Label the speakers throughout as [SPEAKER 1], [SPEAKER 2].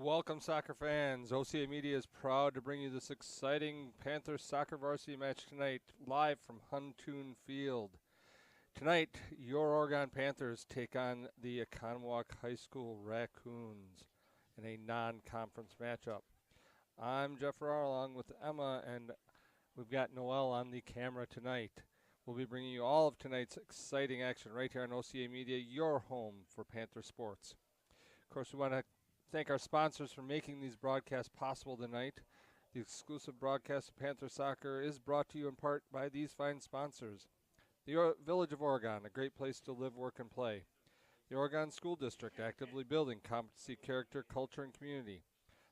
[SPEAKER 1] Welcome, soccer fans. OCA Media is proud to bring you this exciting Panthers soccer varsity match tonight, live from Huntoon Field. Tonight, your Oregon Panthers take on the Oconomowoc High School Raccoons in a non-conference matchup. I'm Jeff Rohrer along with Emma, and we've got Noelle on the camera tonight. We'll be bringing you all of tonight's exciting action right here on OCA Media, your home for Panther sports. Of course, we want to thank our sponsors for making these broadcasts possible tonight. The exclusive broadcast of Panther Soccer is brought to you in part by these fine sponsors. The Village of Oregon, a great place to live, work, and play. The Oregon School District, actively building competency, character, culture, and community.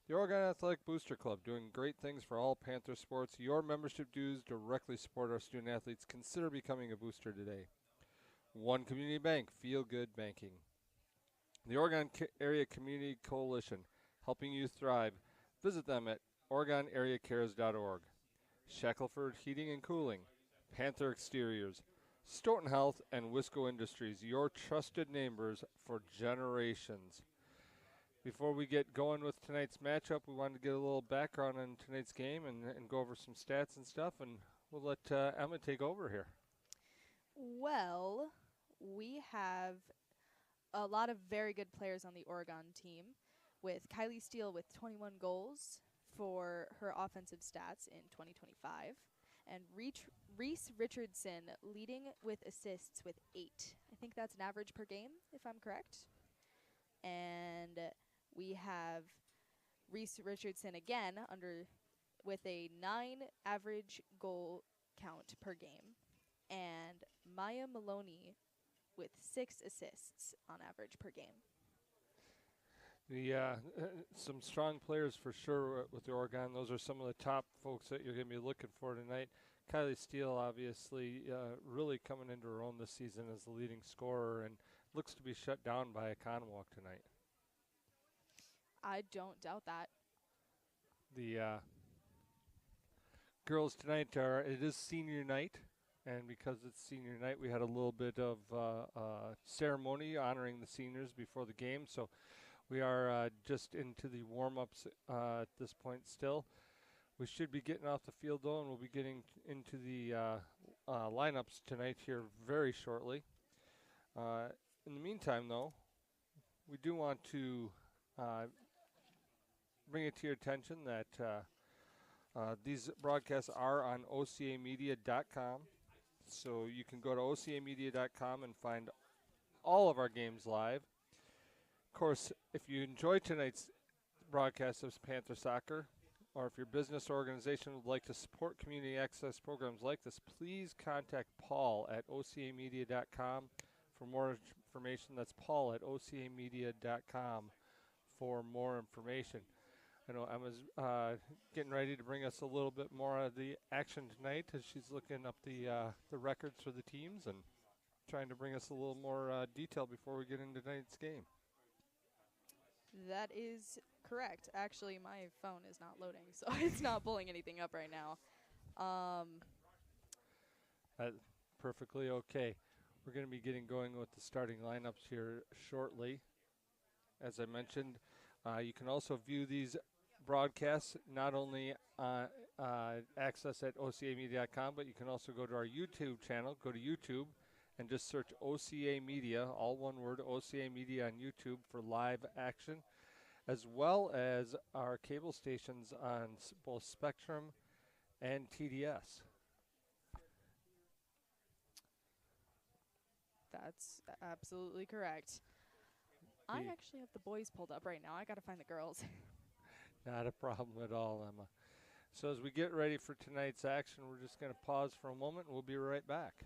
[SPEAKER 1] The Oregon Athletic Booster Club, doing great things for all Panther sports. Your membership dues directly support our student athletes. Consider becoming a booster today. One Community Bank, feel good banking. The Oregon Area Community Coalition, helping you thrive. Visit them at OregonAreaCares.org. Shackelford Heating and Cooling, Panther Exteriors, Stoughton Health, and Wisco Industries, your trusted neighbors for generations. Before we get going with tonight's matchup, we wanted to get a little background on tonight's game and go over some stats and stuff, and we'll let Emma take over here.
[SPEAKER 2] Well, we have a lot of very good players on the Oregon team, with Kylie Steele with 21 goals for her offensive stats in 2025, and Reese Richardson leading with assists with 8. I think that's an average per game, if I'm correct. And we have Reese Richardson again with a 9 average goal count per game, and Maya Maloney with 6 assists on average per game.
[SPEAKER 1] Some strong players for sure with the Oregon. Those are some of the top folks that you're going to be looking for tonight. Kylie Steele, obviously, really coming into her own this season as the leading scorer and looks to be shut down by Oconomowoc tonight.
[SPEAKER 2] I don't doubt that.
[SPEAKER 1] The girls tonight it is senior night, and because it's senior night, we had a little bit of ceremony honoring the seniors before the game. So we are just into the warm-ups at this point still. We should be getting off the field, though, and we'll be getting into the lineups tonight here very shortly. In the meantime, though, we do want to bring it to your attention that these broadcasts are on OCAmedia.com. So you can go to OCAmedia.com and find all of our games live. Of course, if you enjoy tonight's broadcast of Panther Soccer, or if your business or organization would like to support community access programs like this, please contact Paul at OCAmedia.com for more information. That's Paul at OCAmedia.com for more information. I know Emma's getting ready to bring us a little bit more of the action tonight as she's looking up the records for the teams and trying to bring us a little more detail before we get into tonight's game.
[SPEAKER 2] That is correct. Actually, my phone is not loading, so it's not pulling anything up right now.
[SPEAKER 1] Perfectly okay. We're going to be getting going with the starting lineups here shortly. As I mentioned, you can also view these broadcasts not only access at OCAmedia.com, but you can also go to our YouTube channel. Go to YouTube and just search OCA Media, all one word, OCA Media on YouTube for live action, as well as our cable stations on both Spectrum and TDS.
[SPEAKER 2] That's absolutely correct. I actually have the boys pulled up right now. I got to find the girls.
[SPEAKER 1] Not a problem at all, Emma. So as we get ready for tonight's action, we're just going to pause for a moment, and we'll be right back.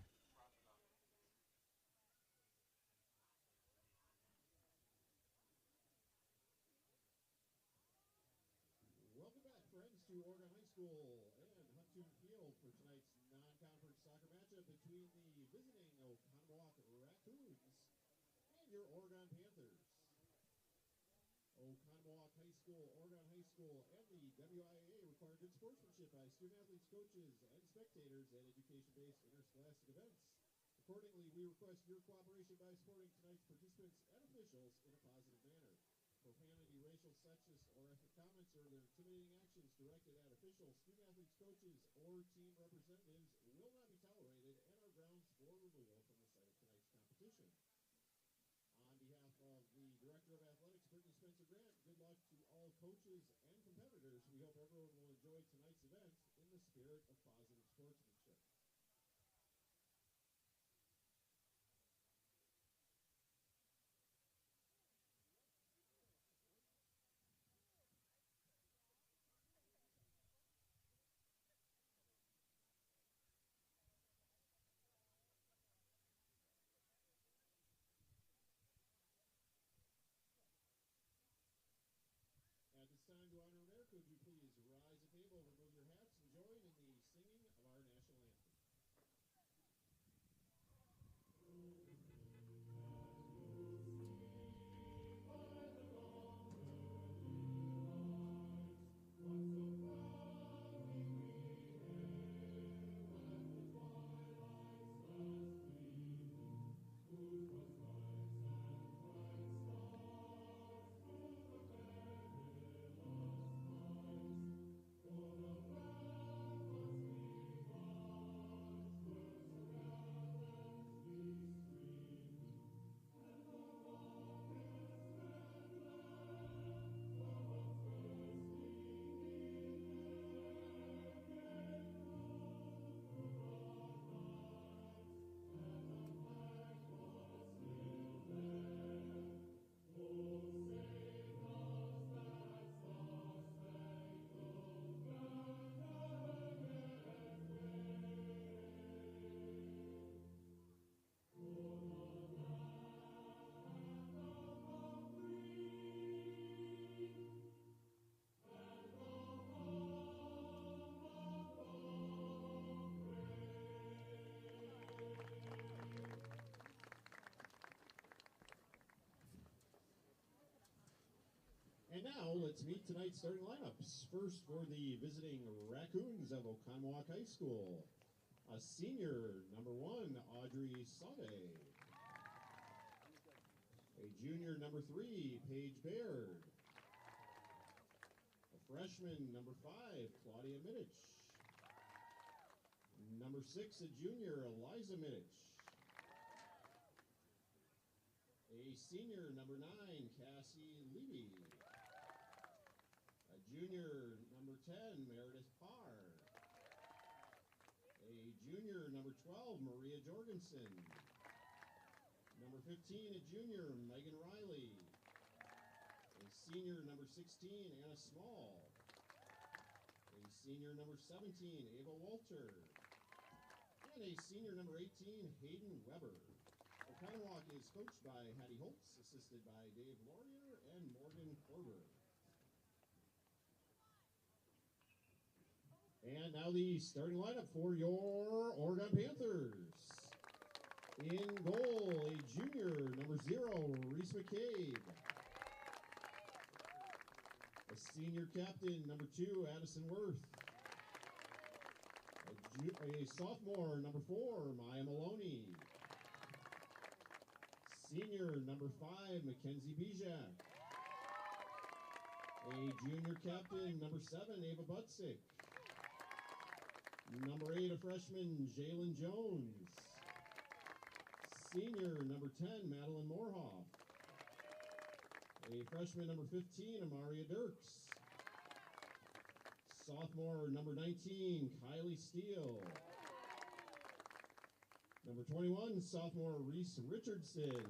[SPEAKER 3] Welcome back, friends, to Oregon High School and Huntoon Field for tonight's non-conference soccer matchup between the visiting Oconomowoc Raccoons and your Oregon Panthers. Oconomowoc High School, Oregon High School, and the WIAA require good sportsmanship by student-athletes, coaches, and spectators at education-based interscholastic events. Accordingly, we request your cooperation by supporting tonight's participants and officials in a positive manner. Profanity, racial, sexist, or ethnic comments or other intimidating actions directed at officials, student-athletes, coaches, or team representatives will not be tolerated and are grounds for removal from the site of tonight's competition. On behalf of the Director of Athletics, Brittany Spencer-Grant, good luck to all coaches and competitors. We hope everyone will enjoy tonight's event in the spirit of positive sportsmanship. At this time, to honor America, would you please rise a table, remove your hats, and join in the singing of our national anthem. And now, let's meet tonight's starting lineups. First, for the visiting Raccoons of Oconomowoc High School, a senior, number 1, Audrey Sade. A junior, number 3, Paige Baird. A freshman, number 5, Claudia Minnich. Number 6, a junior, Eliza Minnich. A senior, number 9, Cassie Levy. Junior, number 10, Meredith Parr. A junior, number 12, Maria Jorgensen. Number 15, a junior, Megan Riley. A senior, number 16, Anna Small. A senior, number 17, Ava Walter. And a senior, number 18, Hayden Weber. Oconomowoc is coached by Hattie Holtz, assisted by Dave Laurier and Morgan Korber. And now the starting lineup for your Oregon Panthers. In goal, a junior, number 0, Reese McCabe. A senior captain, number 2, Addison Worth. A sophomore, number 4, Maya Maloney. Senior, number 5, Mackenzie Bijak. A junior captain, number 7, Ava Butzik. Number 8, a freshman, Jalen Jones. Senior, number 10, Madeline Moorhoff. A freshman, number 15, Amaria Dirks. Sophomore, number 19, Kylie Steele. Number 21, sophomore, Reese Richardson.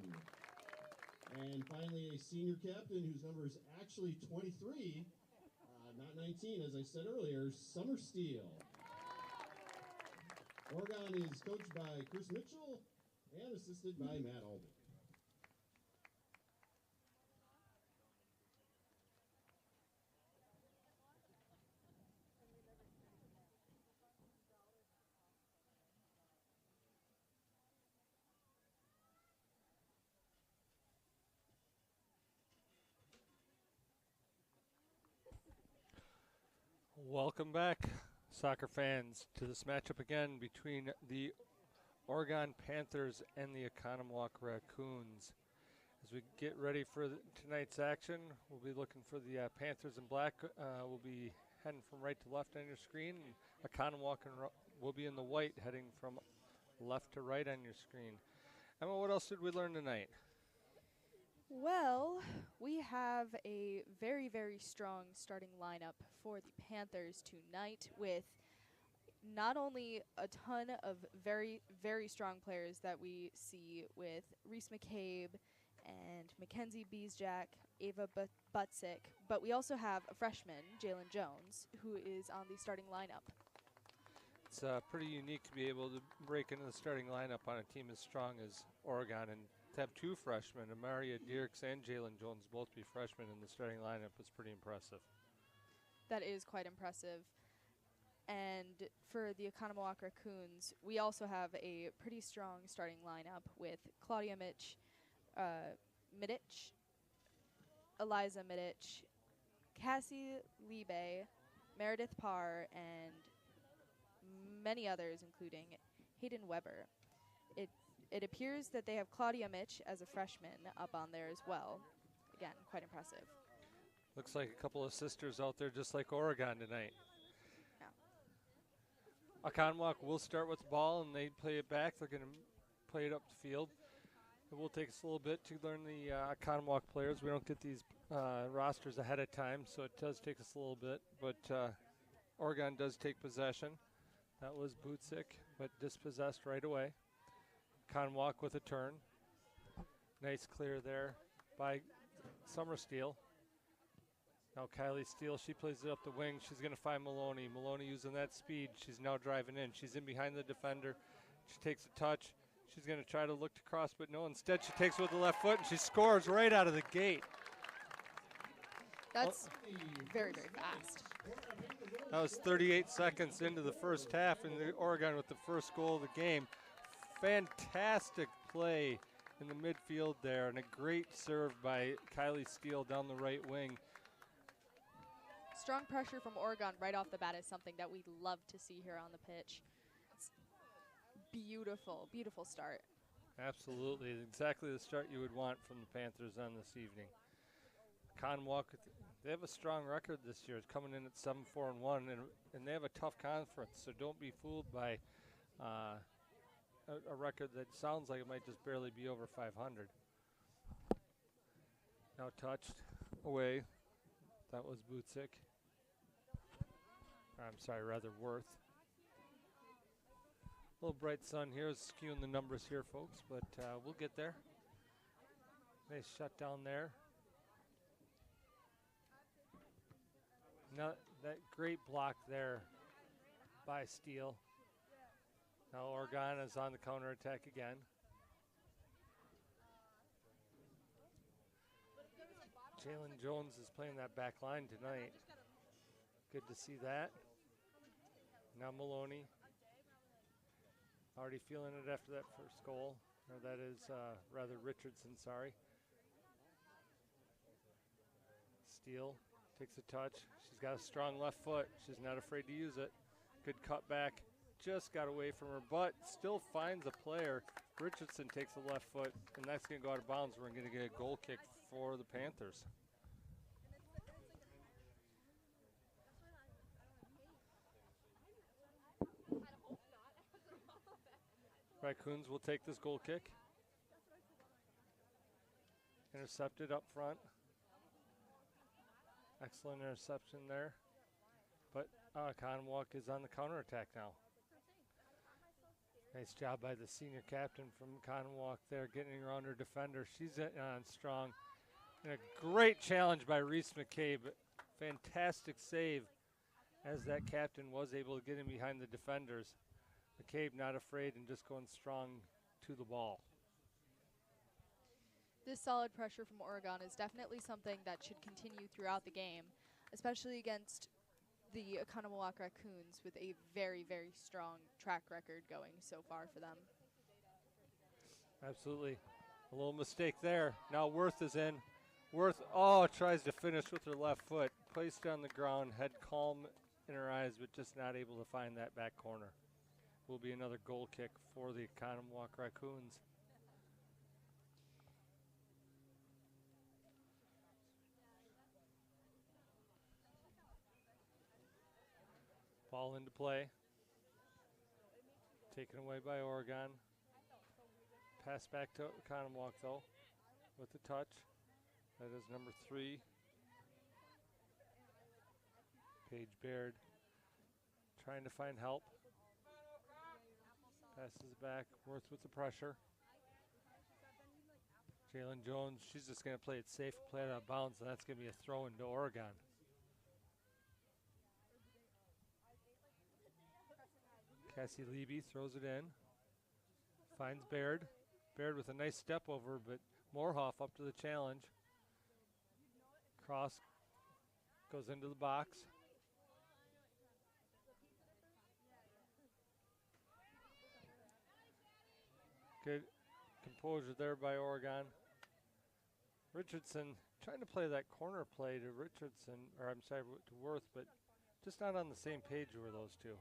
[SPEAKER 3] And finally, a senior captain whose number is actually 23, not 19, as I said earlier, Summer Steele. Oregon is coached by Chris Mitchell and assisted by Matt Alden.
[SPEAKER 1] Welcome back, soccer fans, to this matchup again between the Oregon Panthers and the Oconomowoc Raccoons. As we get ready for tonight's action, we'll be looking for the Panthers in black. We'll be heading from right to left on your screen. Oconomowoc will be in the white, heading from left to right on your screen. Emma, what else did we learn tonight?
[SPEAKER 2] Well, we have a very, very strong starting lineup for the Panthers tonight with not only a ton of very, very strong players that we see with Reese McCabe and Mackenzie Beesjack, Ava Butzik, but we also have a freshman, Jalen Jones, who is on the starting lineup.
[SPEAKER 1] It's pretty unique to be able to break into the starting lineup on a team as strong as Oregon, and to have two freshmen, Amaria Dierks and Jalen Jones, both be freshmen in the starting lineup is pretty impressive.
[SPEAKER 2] That is quite impressive. And for the Oconomowoc Raccoons, we also have a pretty strong starting lineup with Claudia Midich, Eliza Midich, Cassie Liebe, Meredith Parr, and many others, including Hayden Weber. It appears that they have Claudia Mitch as a freshman up on there as well. Again, quite impressive.
[SPEAKER 1] Looks like a couple of sisters out there just like Oregon tonight.
[SPEAKER 2] Yeah.
[SPEAKER 1] Oconomowoc will start with the ball and they play it back. They're going to play it up the field. It will take us a little bit to learn the Oconomowoc players. We don't get these rosters ahead of time, so it does take us a little bit. But Oregon does take possession. That was Butzik, but dispossessed right away. Oconomowoc with a turn. Nice clear there by Summer Steele. Now Kylie Steele, she plays it up the wing. She's going to find Maloney. Maloney using that speed. She's now driving in. She's in behind the defender. She takes a touch. She's going to try to look to cross, but no. Instead, she takes it with the left foot, and she scores right out of the gate.
[SPEAKER 2] That's very, very fast.
[SPEAKER 1] That was 38 seconds into the first half, and Oregon with the first goal of the game. Fantastic play in the midfield there, and a great serve by Kylie Steele down the right wing.
[SPEAKER 2] Strong pressure from Oregon right off the bat is something that we love to see here on the pitch. It's beautiful, beautiful start.
[SPEAKER 1] Absolutely, exactly the start you would want from the Panthers on this evening. Oconomowoc, they have a strong record this year. It's coming in at 7-4-1, and they have a tough conference, so don't be fooled by a record that sounds like it might just barely be over 500. Now touched away. That was Butzik. I'm sorry, rather Worth. A little bright sun here is skewing the numbers here, folks, but we'll get there. Nice shutdown there. Now that great block there by Steele. Now Oregon is on the counterattack again. Jalen Jones is playing that back line tonight. Good to see that. Now Maloney. Already feeling it after that first goal. Or that is rather Richardson, sorry. Steele takes a touch. She's got a strong left foot. She's not afraid to use it. Good cut back. Just got away from her, but still finds a player. Richardson takes a left foot, and that's going to go out of bounds. We're going to get a goal kick for the Panthers. Raccoons will take this goal kick. Intercepted up front. Excellent interception there. But Oconomowoc is on the counterattack now. Nice job by the senior captain from Oconomowoc there, getting around her defender. She's on strong. And a great challenge by Reese McCabe. Fantastic save as that captain was able to get in behind the defenders. McCabe not afraid and just going strong to the ball.
[SPEAKER 2] This solid pressure from Oregon is definitely something that should continue throughout the game, especially against the Oconomowoc Raccoons with a very, very strong track record going so far for them.
[SPEAKER 1] Absolutely. A little mistake there. Now Worth is in. Worth, tries to finish with her left foot. Placed on the ground, head calm in her eyes, but just not able to find that back corner. Will be another goal kick for the Oconomowoc Raccoons. Ball into play. Taken away by Oregon. Pass back to Oconomowoc though with the touch. That is number 3. Paige Baird trying to find help. Passes it back. Worth with the pressure. Jalen Jones, she's just going to play it safe, play it out of bounds, and that's going to be a throw into Oregon. Cassie Levy throws it in. Finds Baird. Baird with a nice step over, but Moorhoff up to the challenge. Cross goes into the box. Good composure there by Oregon. Richardson trying to play that corner play to Richardson, or I'm sorry, to Worth, but just not on the same page were those two.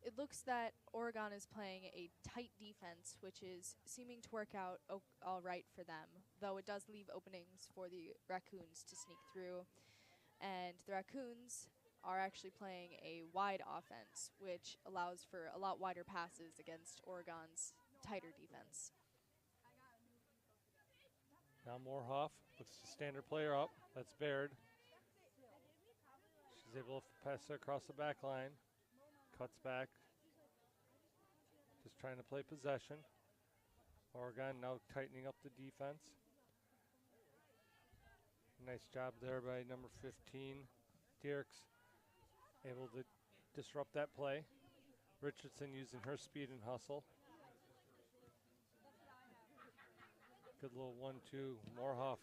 [SPEAKER 2] It looks that Oregon is playing a tight defense, which is seeming to work out all right for them, though it does leave openings for the Raccoons to sneak through. And the Raccoons are actually playing a wide offense, which allows for a lot wider passes against Oregon's tighter defense.
[SPEAKER 1] Now Moorhoff looks to stand her player up. That's Baird. She's able to pass it across the back line. Cuts back. Just trying to play possession. Oregon now tightening up the defense. Nice job there by number 15. Dierks able to disrupt that play. Richardson using her speed and hustle. Good little 1-2. Moorhoff.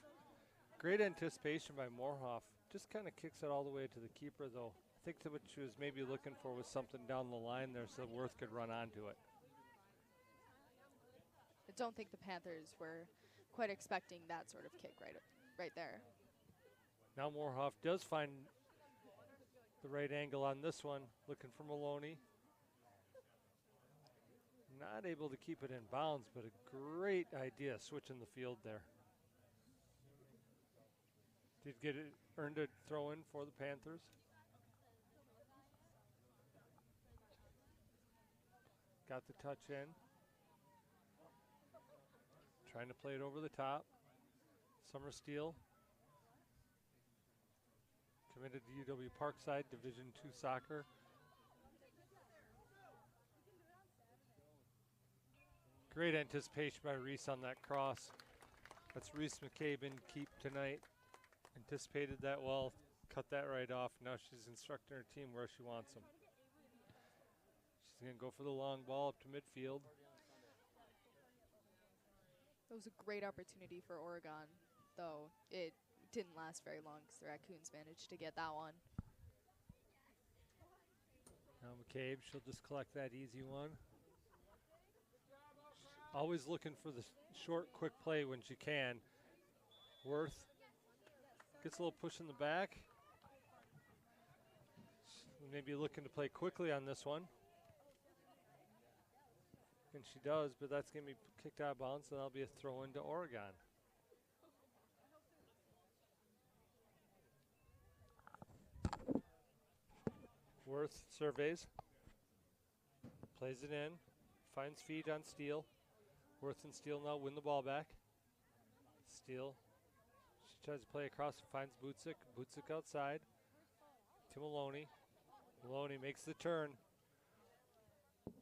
[SPEAKER 1] Great anticipation by Moorhoff. Just kind of kicks it all the way to the keeper, though. I think that what she was maybe looking for was something down the line there so Worth could run onto it.
[SPEAKER 2] I don't think the Panthers were quite expecting that sort of kick right there.
[SPEAKER 1] Now Moorhoff does find the right angle on this one, looking for Maloney. Not able to keep it in bounds, but a great idea switching the field there. Did get it, earned a throw in for the Panthers. Got the touch in. Trying to play it over the top. Summer Steele. Committed to UW Parkside, Division II soccer. Great anticipation by Reese on that cross. That's Reese McCabe in keep tonight. Anticipated that well, cut that right off. Now she's instructing her team where she wants them. She's going to go for the long ball up to midfield.
[SPEAKER 2] It was a great opportunity for Oregon, though it didn't last very long because the Raccoons managed to get that one.
[SPEAKER 1] Now McCabe, she'll just collect that easy one. Always looking for the short, quick play when she can. Worth gets a little push in the back. Maybe looking to play quickly on this one. And she does, but that's going to be kicked out of bounds, and that'll be a throw into Oregon. Worth surveys, plays it in, finds feet on Steele. Worth and Steele now win the ball back. Steele, she tries to play across, finds Butzik. Butzik outside to Maloney. Maloney makes the turn,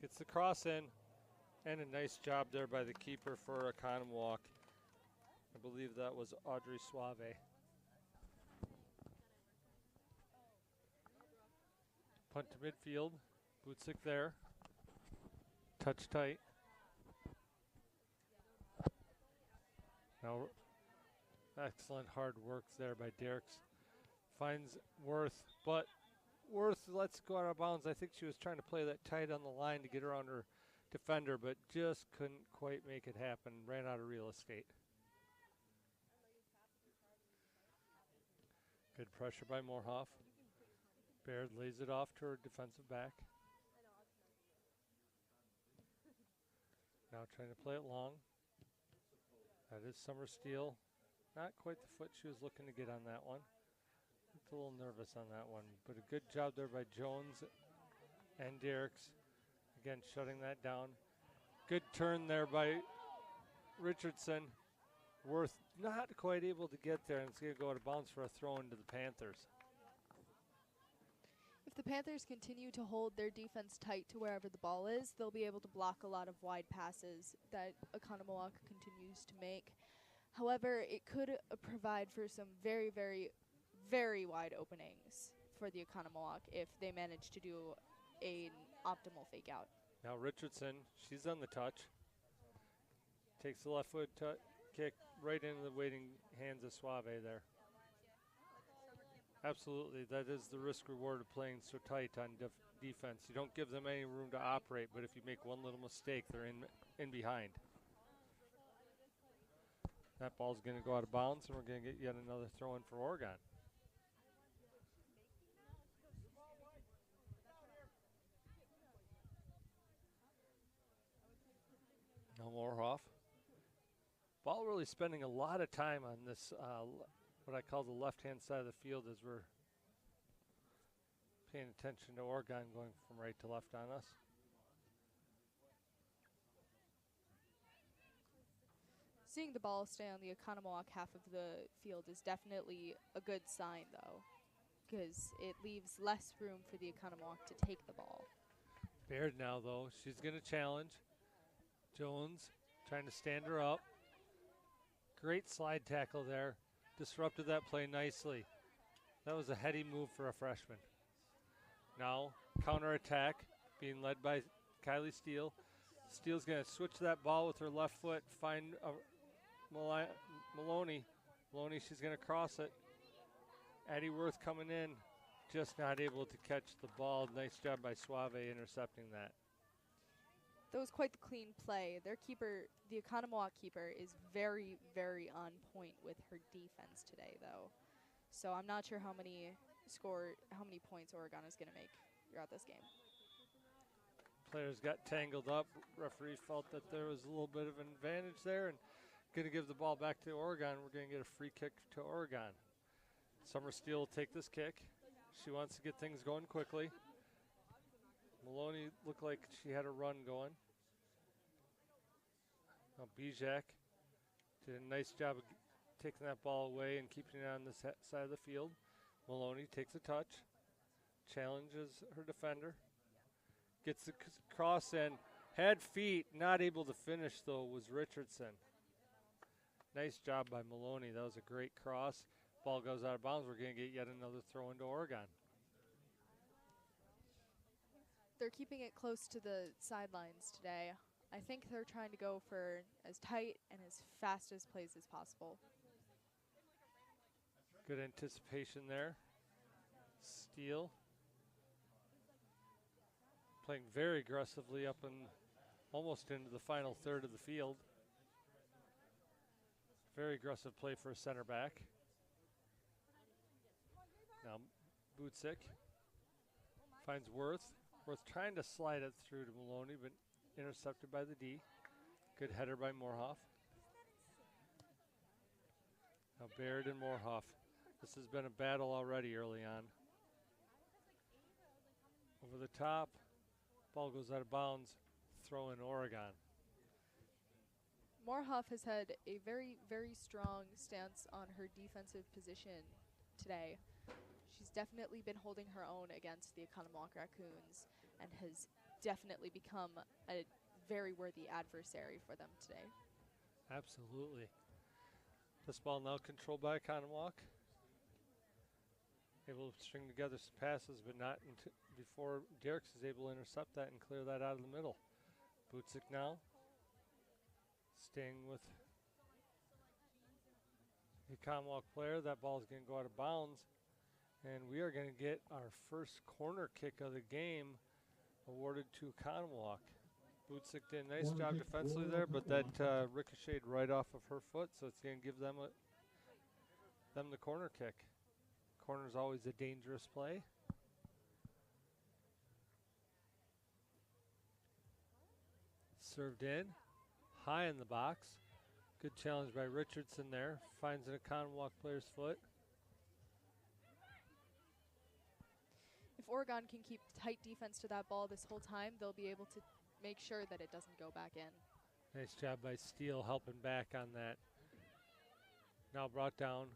[SPEAKER 1] gets the cross in, and a nice job there by the keeper for Oconomowoc. I believe that was Audrey Suave. Punt to midfield. Butzik there. Touch tight. Now, excellent hard work there by Dierks. Finds Worth, but Worth lets go out of bounds. I think she was trying to play that tight on the line to get around her defender, but just couldn't quite make it happen. Ran out of real estate. Good pressure by Moorhoff. Baird lays it off to her defensive back. Now trying to play it long. That is Summer Steele. Not quite the foot she was looking to get on that one. a little nervous on that one, but a good job there by Jones and Derricks. Again, shutting that down. Good turn there by Richardson. Worth not quite able to get there, and it's going to go out of bounds for a throw into the Panthers.
[SPEAKER 2] If the Panthers continue to hold their defense tight to wherever the ball is, they'll be able to block a lot of wide passes that Oconomowoc continues to make. However, it could provide for some very, very, very wide openings for the Oconomowoc if they manage to do an optimal fake out.
[SPEAKER 1] Now Richardson, she's on the touch. Takes the left foot kick right into the waiting hands of Suave there. Absolutely, that is the risk reward of playing so tight on defense. You don't give them any room to operate, but if you make one little mistake, they're in behind. That ball's going to go out of bounds, and we're going to get yet another throw in for Oregon. No more off. Ball really spending a lot of time on this, what I call the left-hand side of the field as we're paying attention to Oregon going from right to left on us.
[SPEAKER 2] Seeing the ball stay on the Oconomowoc half of the field is definitely a good sign, though, because it leaves less room for the Oconomowoc to take the ball.
[SPEAKER 1] Baird now, though. She's going to challenge. Jones trying to stand her up. Great slide tackle there. Disrupted that play nicely. That was a heady move for a freshman. Now, counterattack being led by Kylie Steele. Steele's going to switch that ball with her left foot, find Maloney. Maloney, she's going to cross it. Addie Worth coming in, just not able to catch the ball. Nice job by Suave intercepting that.
[SPEAKER 2] That was quite the clean play. Their keeper, the Oconomowoc keeper, is very, very on point with her defense today, though. So I'm not sure how many points Oregon is going to make throughout this game.
[SPEAKER 1] Players got tangled up. Referee felt that there was a little bit of an advantage there and going to give the ball back to Oregon. We're going to get a free kick to Oregon. Summer Steele will take this kick. She wants to get things going quickly. Maloney looked like she had a run going. Now Bijak did a nice job of taking that ball away and keeping it on this side of the field. Maloney takes a touch, challenges her defender, gets the cross in, had feet, not able to finish though was Richardson. Nice job by Maloney. That was a great cross. Ball goes out of bounds. We're going to get yet another throw into Oregon.
[SPEAKER 2] They're keeping it close to the sidelines today. I think they're trying to go for as tight and as fast as plays as possible.
[SPEAKER 1] Good anticipation there. Steele playing very aggressively up and almost into the final third of the field. Very aggressive play for a center back. Now Bootsick finds Worth. Worth trying to slide it through to Maloney, but intercepted by the D. Good header by Moorhoff. Now Baird and Moorhoff. This has been a battle already early on. Over the top. Ball goes out of bounds. Throw in Oregon.
[SPEAKER 2] Moorhoff has had a very, very strong stance on her defensive position today. She's definitely been holding her own against the Oconomowoc Raccoons and has definitely become a very worthy adversary for them today.
[SPEAKER 1] Absolutely. This ball now controlled by Oconomowoc. Able to string together some passes, but not before Derricks is able to intercept that and clear that out of the middle. Bootsick now staying with the Oconomowoc player. That ball is going to go out of bounds. And we are going to get our first corner kick of the game awarded to Oconomowoc. Bootsick did a nice job defensively there, but that ricocheted right off of her foot, so it's going to give them the corner kick. Corner is always a dangerous play. Served in, high in the box. Good challenge by Richardson there. Finds an Oconomowoc player's foot.
[SPEAKER 2] Oregon can keep tight defense to that ball this whole time, they'll be able to make sure that it doesn't go back in.
[SPEAKER 1] Nice job by Steele helping back on that. Now brought down.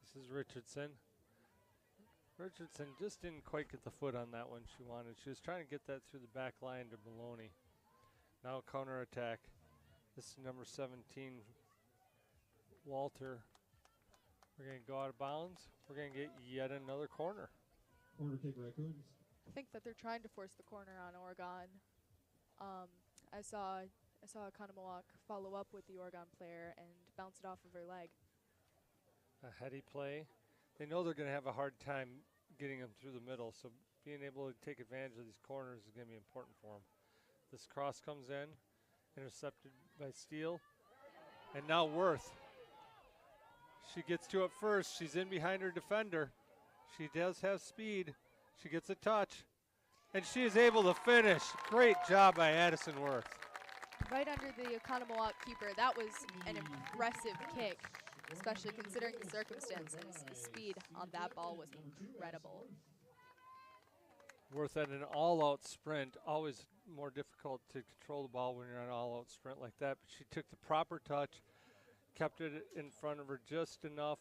[SPEAKER 1] This is Richardson. Richardson just didn't quite get the foot on that one she wanted. She was trying to get that through the back line to Maloney. Now counter attack. This is number 17, Walter. We're going to go out of bounds. We're going to get yet another corner.
[SPEAKER 3] Corner kick, Raccoons.
[SPEAKER 2] I think that they're trying to force the corner on Oregon. I saw Oconomowoc follow up with the Oregon player and bounce it off of her leg.
[SPEAKER 1] A heady play. They know they're going to have a hard time getting them through the middle, so being able to take advantage of these corners is going to be important for them. This cross comes in, intercepted by Steele, and now Worth. She gets to it first. She's in behind her defender. She does have speed. She gets a touch, and she is able to finish. Great job by Addison Worth.
[SPEAKER 2] Right under the Oconomowoc keeper. That was an impressive kick, especially considering the circumstances. The speed on that ball was incredible.
[SPEAKER 1] Worth at an all-out sprint, always more difficult to control the ball when you're on an all-out sprint like that. But she took the proper touch, kept it in front of her just enough,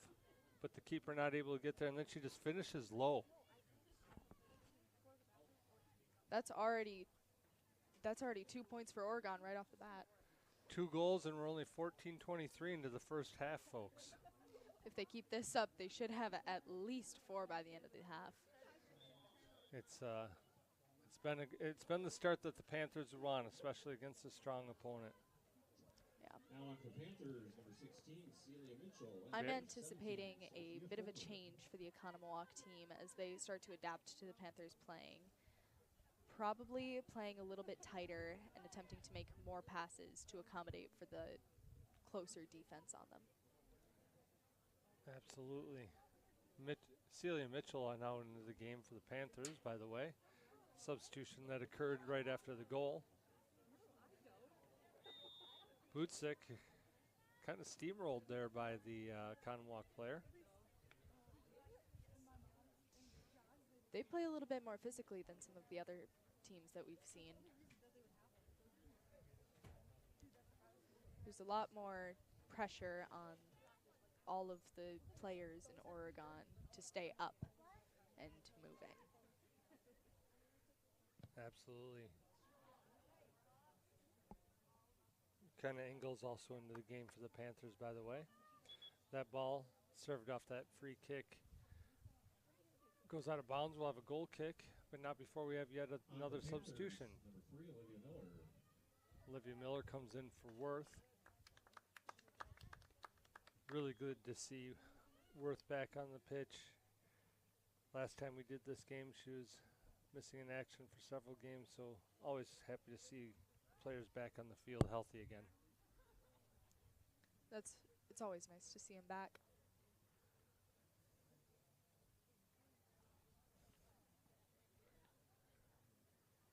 [SPEAKER 1] but the keeper not able to get there, and then she just finishes low.
[SPEAKER 2] That's already 2 points for Oregon right off the bat.
[SPEAKER 1] 2 goals, and we're only 14:23 into the first half, folks.
[SPEAKER 2] If they keep this up, they should have at least 4 by the end of the half.
[SPEAKER 1] It's been the start that the Panthers want, especially against a strong opponent.
[SPEAKER 2] Yeah.
[SPEAKER 3] Now on for Panthers, number 16, Celia Mitchell.
[SPEAKER 2] I'm anticipating a bit of a change for the Oconomowoc team as they start to adapt to the Panthers playing. Probably playing a little bit tighter and attempting to make more passes to accommodate for the closer defense on them.
[SPEAKER 1] Absolutely. Celia Mitchell are now into the game for the Panthers, by the way. Substitution that occurred right after the goal. Bootsick kind of steamrolled there by the Oconomowoc player.
[SPEAKER 2] They play a little bit more physically than some of the other teams that we've seen. There's a lot more pressure on all of the players in Oregon to stay up and moving.
[SPEAKER 1] Absolutely. Kind of angles also into the game for the Panthers, by the way. That ball served off that free kick. Goes out of bounds. We'll have a goal kick, but not before we have yet another substitution.
[SPEAKER 3] Number 3, Olivia Miller.
[SPEAKER 1] Olivia Miller comes in for Worth. Really good to see Worth back on the pitch. Last time we did this game, she was missing in action for several games, so always happy to see players back on the field healthy again.
[SPEAKER 2] It's always nice to see him back.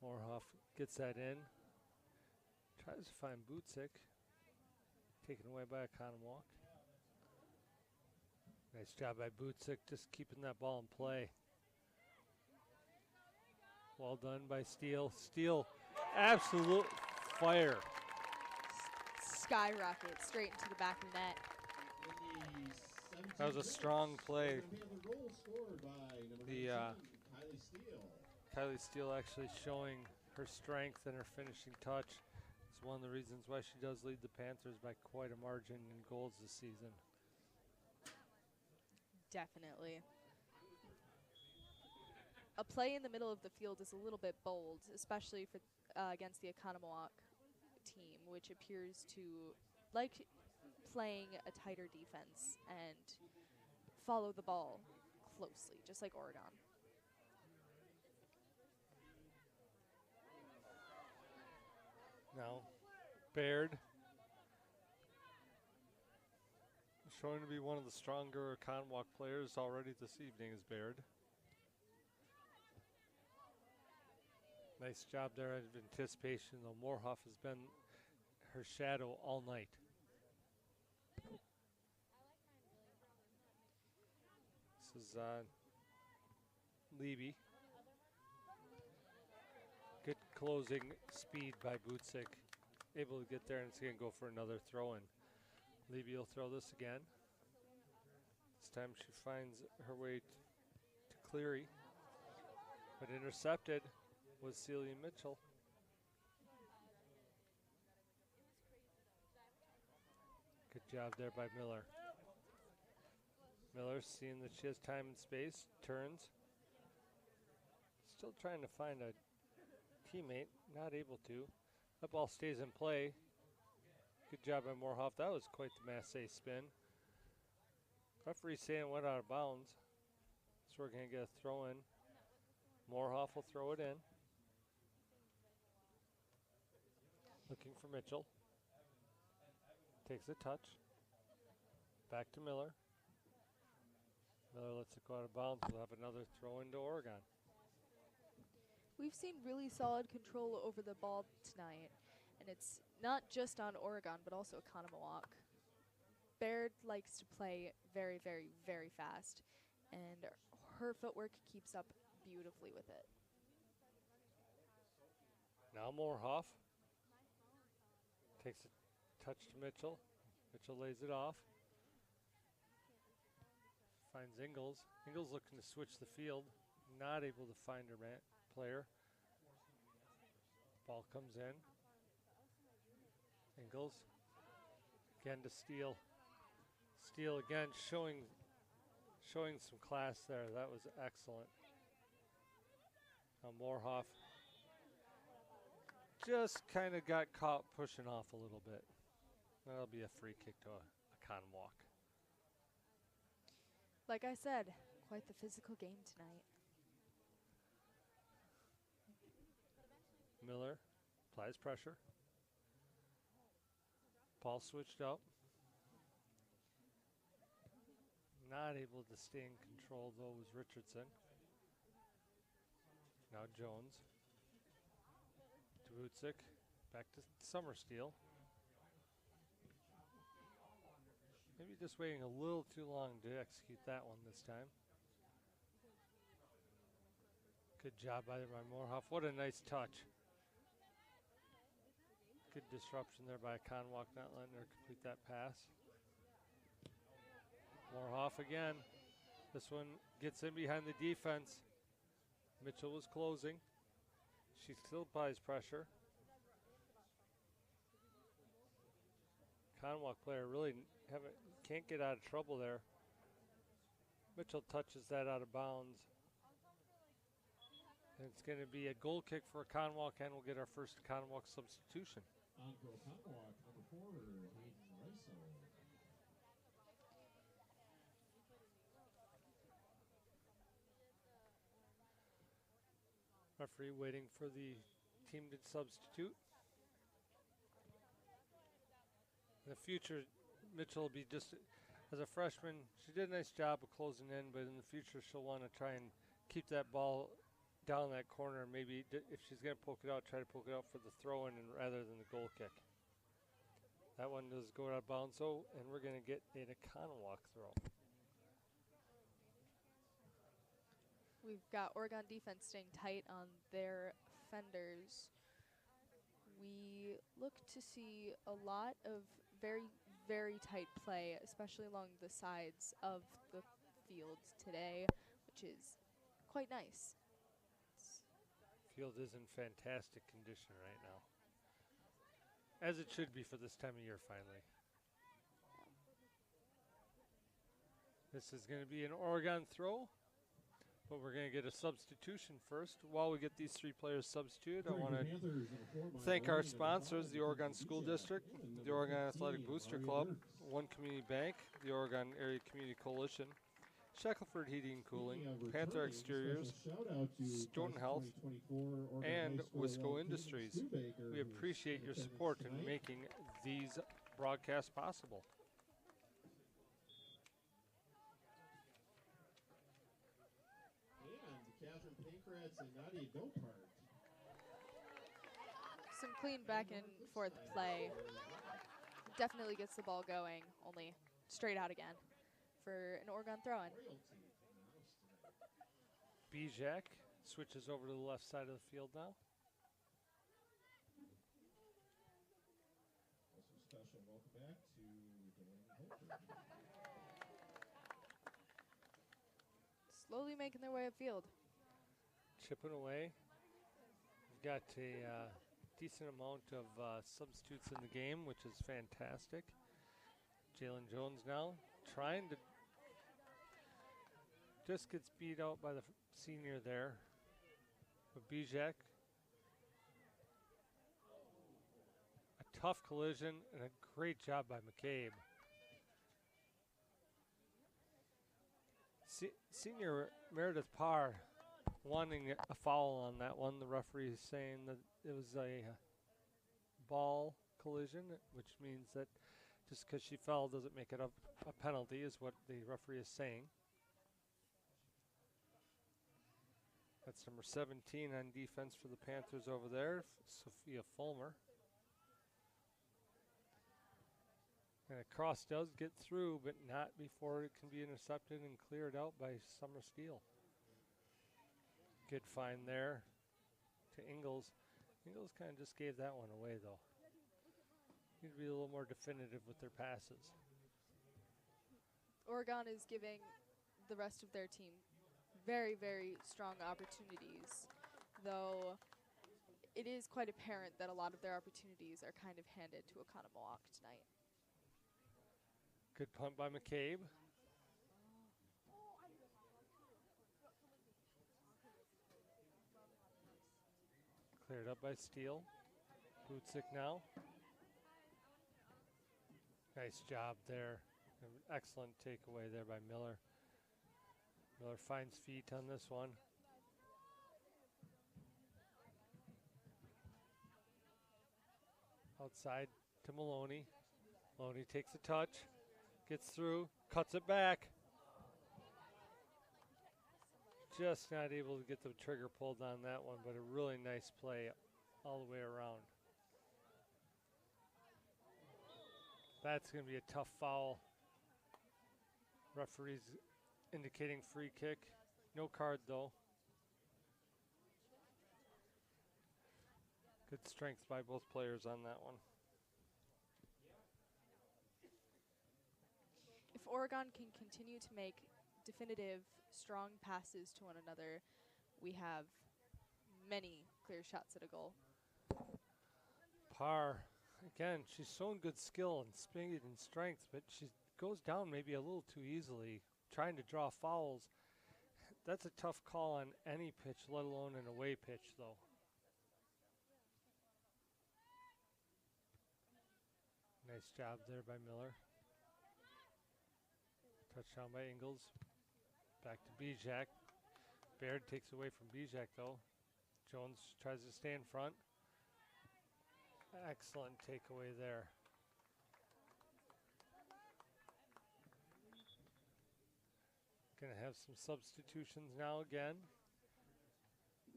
[SPEAKER 1] Morhoff gets that in. Tries to find Bootsick. Taken away by Oconomowoc. Nice job by Bootsick, just keeping that ball in play. Well done by Steele. Steele, absolute fire.
[SPEAKER 2] Skyrocket straight into the back of the net.
[SPEAKER 1] That was a strong play. The Kylie Steele actually showing her strength and her finishing touch. It's one of the reasons why she does lead the Panthers by quite a margin in goals this season.
[SPEAKER 2] Definitely. A play in the middle of the field is a little bit bold, especially for against the Oconomowoc team, which appears to like playing a tighter defense and follow the ball closely, just like Oregon.
[SPEAKER 1] Now, Baird, showing to be one of the stronger Oconomowoc players already this evening is Baird. Nice job there of anticipation, though Morhoff has been her shadow all night. This is Levy. Good closing speed by Bootsick. Able to get there, and it's going to go for another throw-in. Levy will throw this again. This time she finds her way to Cleary, but intercepted was Celia Mitchell. Good job there by Miller. Miller, seeing that she has time and space, turns. Still trying to find a teammate, not able to. That ball stays in play. Good job by Moorhoff. That was quite the Massey spin. Referee saying it went out of bounds. So we're going to get a throw in. Moorhoff will throw it in. Looking for Mitchell. Takes a touch. Back to Miller. Miller lets it go out of bounds. We'll have another throw into Oregon.
[SPEAKER 2] We've seen really solid control over the ball tonight, and it's not just on Oregon, but also Oconomowoc. Baird likes to play very, very, very fast, and her footwork keeps up beautifully with it.
[SPEAKER 1] Now Moorhoff takes a touch to Mitchell. Mitchell lays it off. Finds Ingalls. Ingalls looking to switch the field. Not able to find her player. Ball comes in. Ingalls again to Steele. Steele again showing some class there. That was excellent. Now Moorhoff just kind of got caught pushing off a little bit. That'll be a free kick to Oconomowoc.
[SPEAKER 2] Like I said, quite the physical game tonight.
[SPEAKER 1] Miller applies pressure. Ball switched up. Not able to stay in control though was Richardson. Now Jones. To Bootsick. Back to Summersteel. Maybe just waiting a little too long to execute that one this time. Good job by Moorhoff. What a nice touch. Good disruption there by Oconomowoc, not letting her complete that pass. Moorhoff again. This one gets in behind the defense. Mitchell was closing. She still applies pressure. Oconomowoc player really can't get out of trouble there. Mitchell touches that out of bounds. And it's going to be a goal kick for Oconomowoc, and we'll get our first Oconomowoc substitution.
[SPEAKER 3] On for Oconomowoc, number 4, Hayden Riso.
[SPEAKER 1] Referee waiting for the team to substitute. In the future, Mitchell will be just, as a freshman, she did a nice job of closing in, but in the future she'll want to try and keep that ball down that corner. Maybe if she's going to poke it out, try to poke it out for the throw-in rather than the goal kick. That one does go out of bounds, and we're going to get an Oconomowoc throw.
[SPEAKER 2] We've got Oregon defense staying tight on their fenders. We look to see a lot of very, very tight play, especially along the sides of the field today, which is quite nice.
[SPEAKER 1] Field is in fantastic condition right now, as it should be for this time of year finally. This is going to be an Oregon throw, but we're going to get a substitution first. While we get these 3 players substituted, I want to thank our sponsors, the Oregon School District, the Oregon Athletic Booster Club, One Community Bank, the Oregon Area Community Coalition, Shackelford Heating and Cooling, Panther Exteriors, Stoughton Health, and Wisco Industries. We appreciate your support in making these broadcasts possible.
[SPEAKER 3] And Nadia Dopart.
[SPEAKER 2] Some clean back and forth play. Definitely gets the ball going, only straight out again for an Oregon throw-in.
[SPEAKER 1] Bijak switches over to the left side of the field now.
[SPEAKER 3] special welcome back to Delaney Holford.
[SPEAKER 2] Slowly making their way upfield.
[SPEAKER 1] Chipping away. We've got a decent amount of substitutes in the game, which is fantastic. Jalen Jones now trying to just gets beat out by the senior there. But Bijak. A tough collision and a great job by McCabe. Senior Meredith Parr wanting a foul on that one. The referee is saying that it was a ball collision, which means that just because she fell doesn't make it a penalty, is what the referee is saying. That's number 17 on defense for the Panthers over there, Sophia Fulmer. And a cross does get through, but not before it can be intercepted and cleared out by Summer Steele. Good find there to Ingalls. Ingalls kind of just gave that one away, though. Need to be a little more definitive with their passes.
[SPEAKER 2] Oregon is giving the rest of their team very, very strong opportunities, though it is quite apparent that a lot of their opportunities are kind of handed to Oconomowoc tonight.
[SPEAKER 1] Good punt by McCabe. Cleared up by Steele. Bootsick now. Nice job there. An excellent takeaway there by Miller. Miller finds feet on this one. Outside to Maloney. Maloney takes a touch. Gets through, cuts it back. Just not able to get the trigger pulled on that one, but a really nice play all the way around. That's going to be a tough foul. Referee's indicating free kick. No card, though. Good strength by both players on that one.
[SPEAKER 2] If Oregon can continue to make definitive, strong passes to one another, we have many clear shots at a goal.
[SPEAKER 1] Parr, again, she's shown good skill and speed and strength, but she goes down maybe a little too easily, trying to draw fouls. That's a tough call on any pitch, let alone an away pitch, though. Nice job there by Miller. Touchdown by Ingalls. Back to Bijak. Baird takes away from Bijak, though. Jones tries to stay in front. Excellent takeaway there. Gonna have some substitutions now again.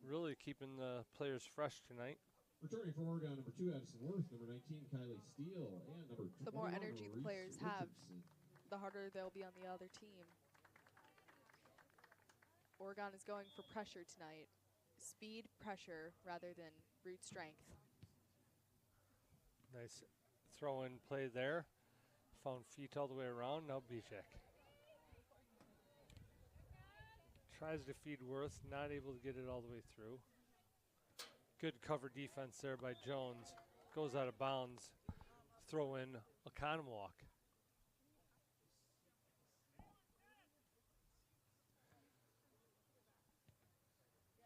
[SPEAKER 1] Really keeping the players fresh tonight.
[SPEAKER 3] Returning from Oregon, number 2, Addison Worth, number 19, Kylie Steele, and number 21,
[SPEAKER 2] The more energy the
[SPEAKER 3] Reese
[SPEAKER 2] players have,
[SPEAKER 3] Richardson.
[SPEAKER 2] the harder they'll be on the other team. Oregon is going for pressure tonight. Speed, pressure, rather than brute strength.
[SPEAKER 1] Nice throw-in play there. Found feet all the way around. Now Bijak. Tries to feed Worth, not able to get it all the way through. Good cover defense there by Jones. Goes out of bounds. Throw in Oconomowoc.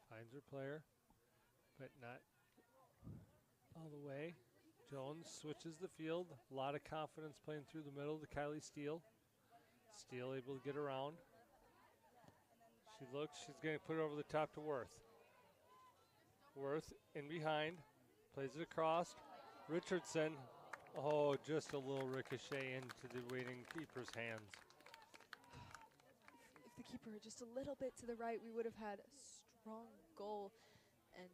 [SPEAKER 1] Finds her player, but not all the way. Jones switches the field. A lot of confidence playing through the middle to Kylie Steele. Steele able to get around. She looks, she's going to put it over the top to Worth. Worth in behind, plays it across. Richardson, oh, just a little ricochet into the waiting keeper's hands.
[SPEAKER 2] If the keeper were just a little bit to the right, we would have had a strong goal and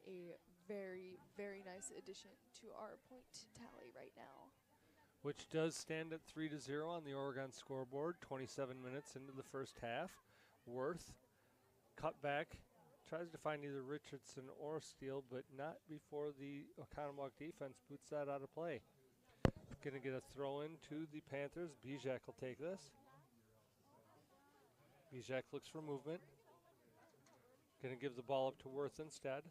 [SPEAKER 2] a very, very nice addition to our point tally right now.
[SPEAKER 1] Which does stand at 3-0 on the Oregon scoreboard, 27 minutes into the first half. Worth, cut back, tries to find either Richardson or Steele, but not before the Oconomowoc defense boots that out of play. Going to get a throw in to the Panthers. Bijak will take this. Bijak looks for movement. Going to give the ball up to Worth instead.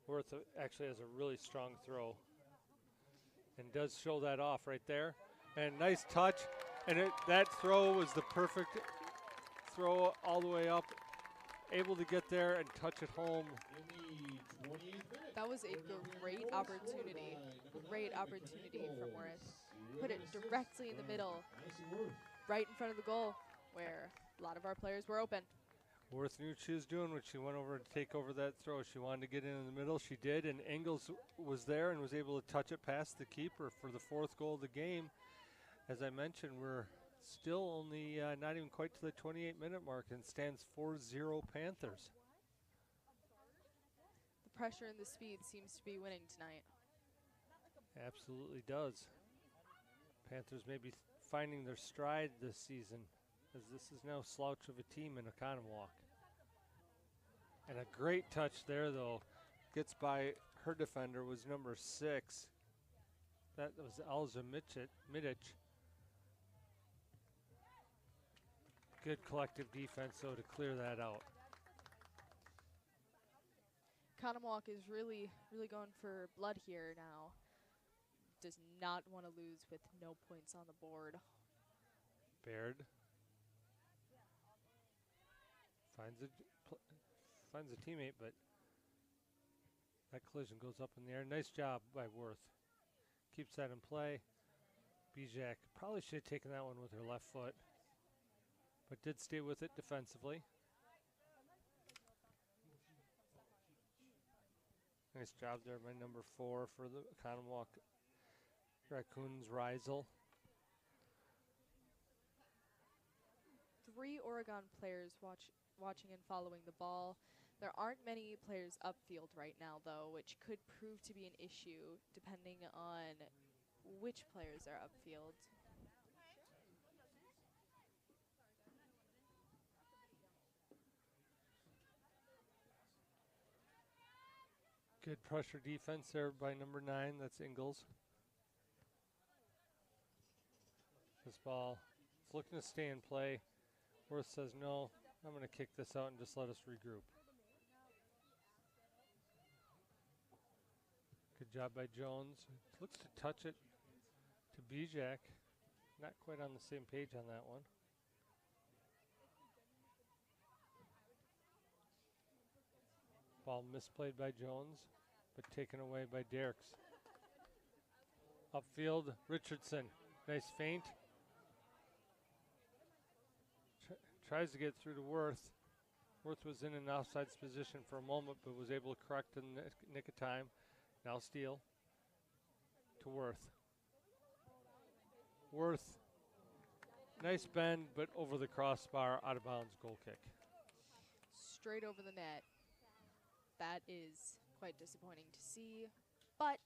[SPEAKER 1] Worth actually has a really strong throw and does show that off right there. And nice touch. And that throw was the perfect throw all the way up. Able to get there and touch it home.
[SPEAKER 2] That was a great opportunity. Great opportunity from Worth. Put it directly in the middle, right in front of the goal, where a lot of our players were open.
[SPEAKER 1] Worth knew what she was doing when she went over to take over that throw. She wanted to get in the middle. She did, and Engels was there and was able to touch it past the keeper for the 4th goal of the game. As I mentioned, we're still only not even quite to the 28-minute mark, and stands 4-0 Panthers.
[SPEAKER 2] The pressure and the speed seems to be winning tonight.
[SPEAKER 1] Absolutely does. Panthers may be finding their stride this season, as this is now slouch of a team in Oconomowoc. And a great touch there, though. Gets by her defender, was number 6. That was Alza Midic. Good collective defense, though, to clear that out.
[SPEAKER 2] Oconomowoc is really going for blood here now. Does not want to lose with no points on the board.
[SPEAKER 1] Baird finds a teammate, but that collision goes up in the air. Nice job by Worth. Keeps that in play. Bijak probably should have taken that one with her left foot, but did stay with it defensively. Nice job there by number 4 for the Oconomowoc Raccoons, Reisel.
[SPEAKER 2] 3 Oregon players watching and following the ball. There aren't many players upfield right now, though, which could prove to be an issue depending on which players are upfield.
[SPEAKER 1] Good pressure defense there by number 9. That's Ingalls. This ball is looking to stay in play. Worth says, no, I'm going to kick this out and just let us regroup. Good job by Jones. Looks to touch it to Bijak. Not quite on the same page on that one. Ball misplayed by Jones, but taken away by Derricks. Upfield, Richardson. Nice feint. Tries to get through to Worth. Worth was in an offsides position for a moment, but was able to correct in the nick of time. Now steal to Worth. Worth, nice bend, but over the crossbar, out of bounds, goal kick.
[SPEAKER 2] Straight over the net. That is quite disappointing to see, but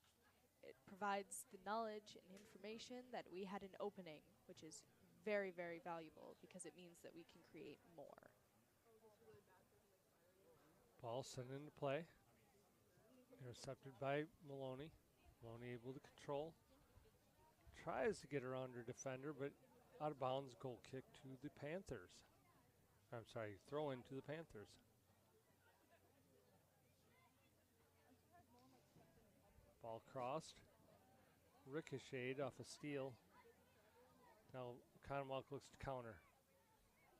[SPEAKER 2] it provides the knowledge and information that we had an opening, which is very, very valuable because it means that we can create more.
[SPEAKER 1] Ball sent into play. Intercepted by Maloney. Maloney able to control. Tries to get around her defender, but out of bounds, goal kick to the Panthers. I'm sorry, throw in to the Panthers. Ball crossed. Ricocheted off a steal. Now Oconomowoc looks to counter.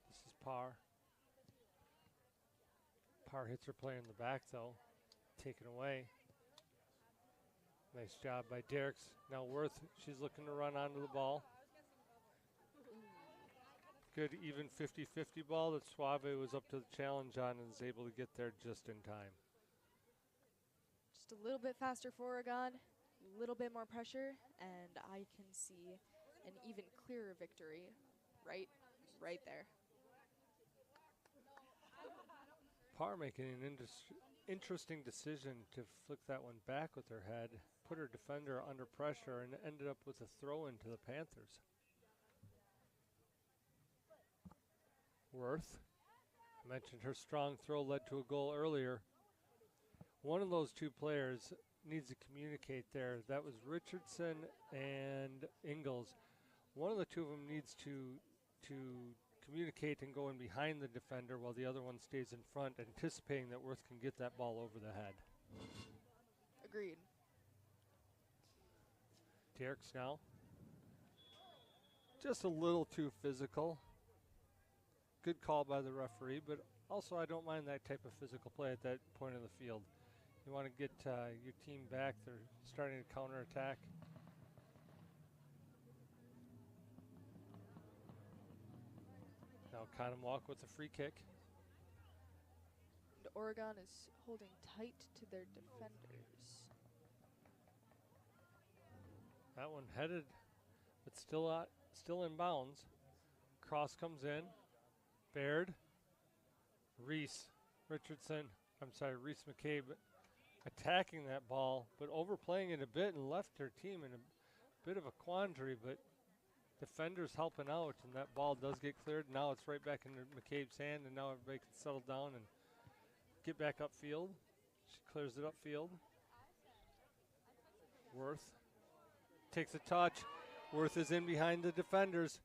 [SPEAKER 1] This is Parr. Parr hits her player in the back, though. Taken away. Nice job by Derricks. Now Worth, she's looking to run onto the ball. Good even 50-50 ball that Suave was up to the challenge on and is able to get there just in time.
[SPEAKER 2] Just a little bit faster for Oregon, a little bit more pressure, and I can see an even clearer victory right there.
[SPEAKER 1] Parr making an interesting decision to flick that one back with her head, put her defender under pressure, and ended up with a throw into the Panthers. Worth, mentioned her strong throw led to a goal earlier. One of those two players needs to communicate there. That was Richardson and Ingalls. One of the two of them needs to communicate and go in behind the defender while the other one stays in front, anticipating that Worth can get that ball over the head.
[SPEAKER 2] Agreed.
[SPEAKER 1] Derek Snell. Just a little too physical. Good call by the referee, but also I don't mind that type of physical play at that point of the field. You want to get your team back. They're starting to counterattack. Now Oconomowoc with a free kick.
[SPEAKER 2] And Oregon is holding tight to their defenders.
[SPEAKER 1] That one headed, but still in bounds. Cross comes in. Baird. Reese McCabe attacking that ball, but overplaying it a bit and left her team in a bit of a quandary, but defenders helping out, and that ball does get cleared. Now it's right back into McCabe's hand, and now everybody can settle down and get back upfield. She clears it upfield. Worth takes a touch. Worth is in behind the defenders.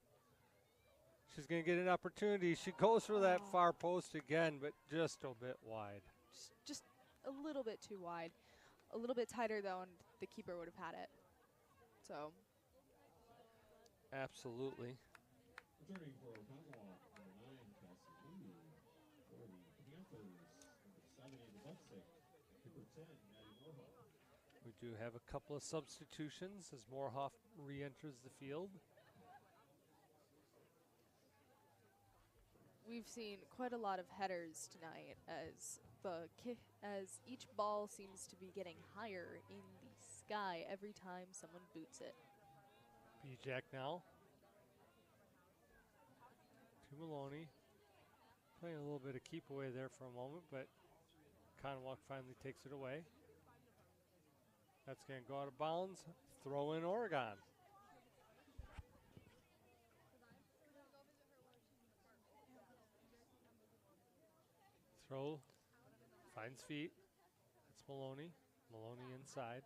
[SPEAKER 1] She's going to get an opportunity. She goes for that far post again, but just a bit wide.
[SPEAKER 2] Just a little bit too wide. A little bit tighter, though, and the keeper would have had it. So.
[SPEAKER 1] Absolutely.
[SPEAKER 3] Returning for Oconomowoc, number 9, Cassie Lee. For the Panthers, number 7, Ava Butsick. Number 10, Maddie Moorhoff.
[SPEAKER 1] We do have a couple of substitutions as Moorhoff re-enters the field.
[SPEAKER 2] We've seen quite a lot of headers tonight as each ball seems to be getting higher in the sky every time someone boots it.
[SPEAKER 1] B-Jack now. To Maloney. Playing a little bit of keep away there for a moment, but Oconomowoc finally takes it away. That's going to go out of bounds. Throw in Oregon. Throw, finds feet. That's Maloney. Maloney inside.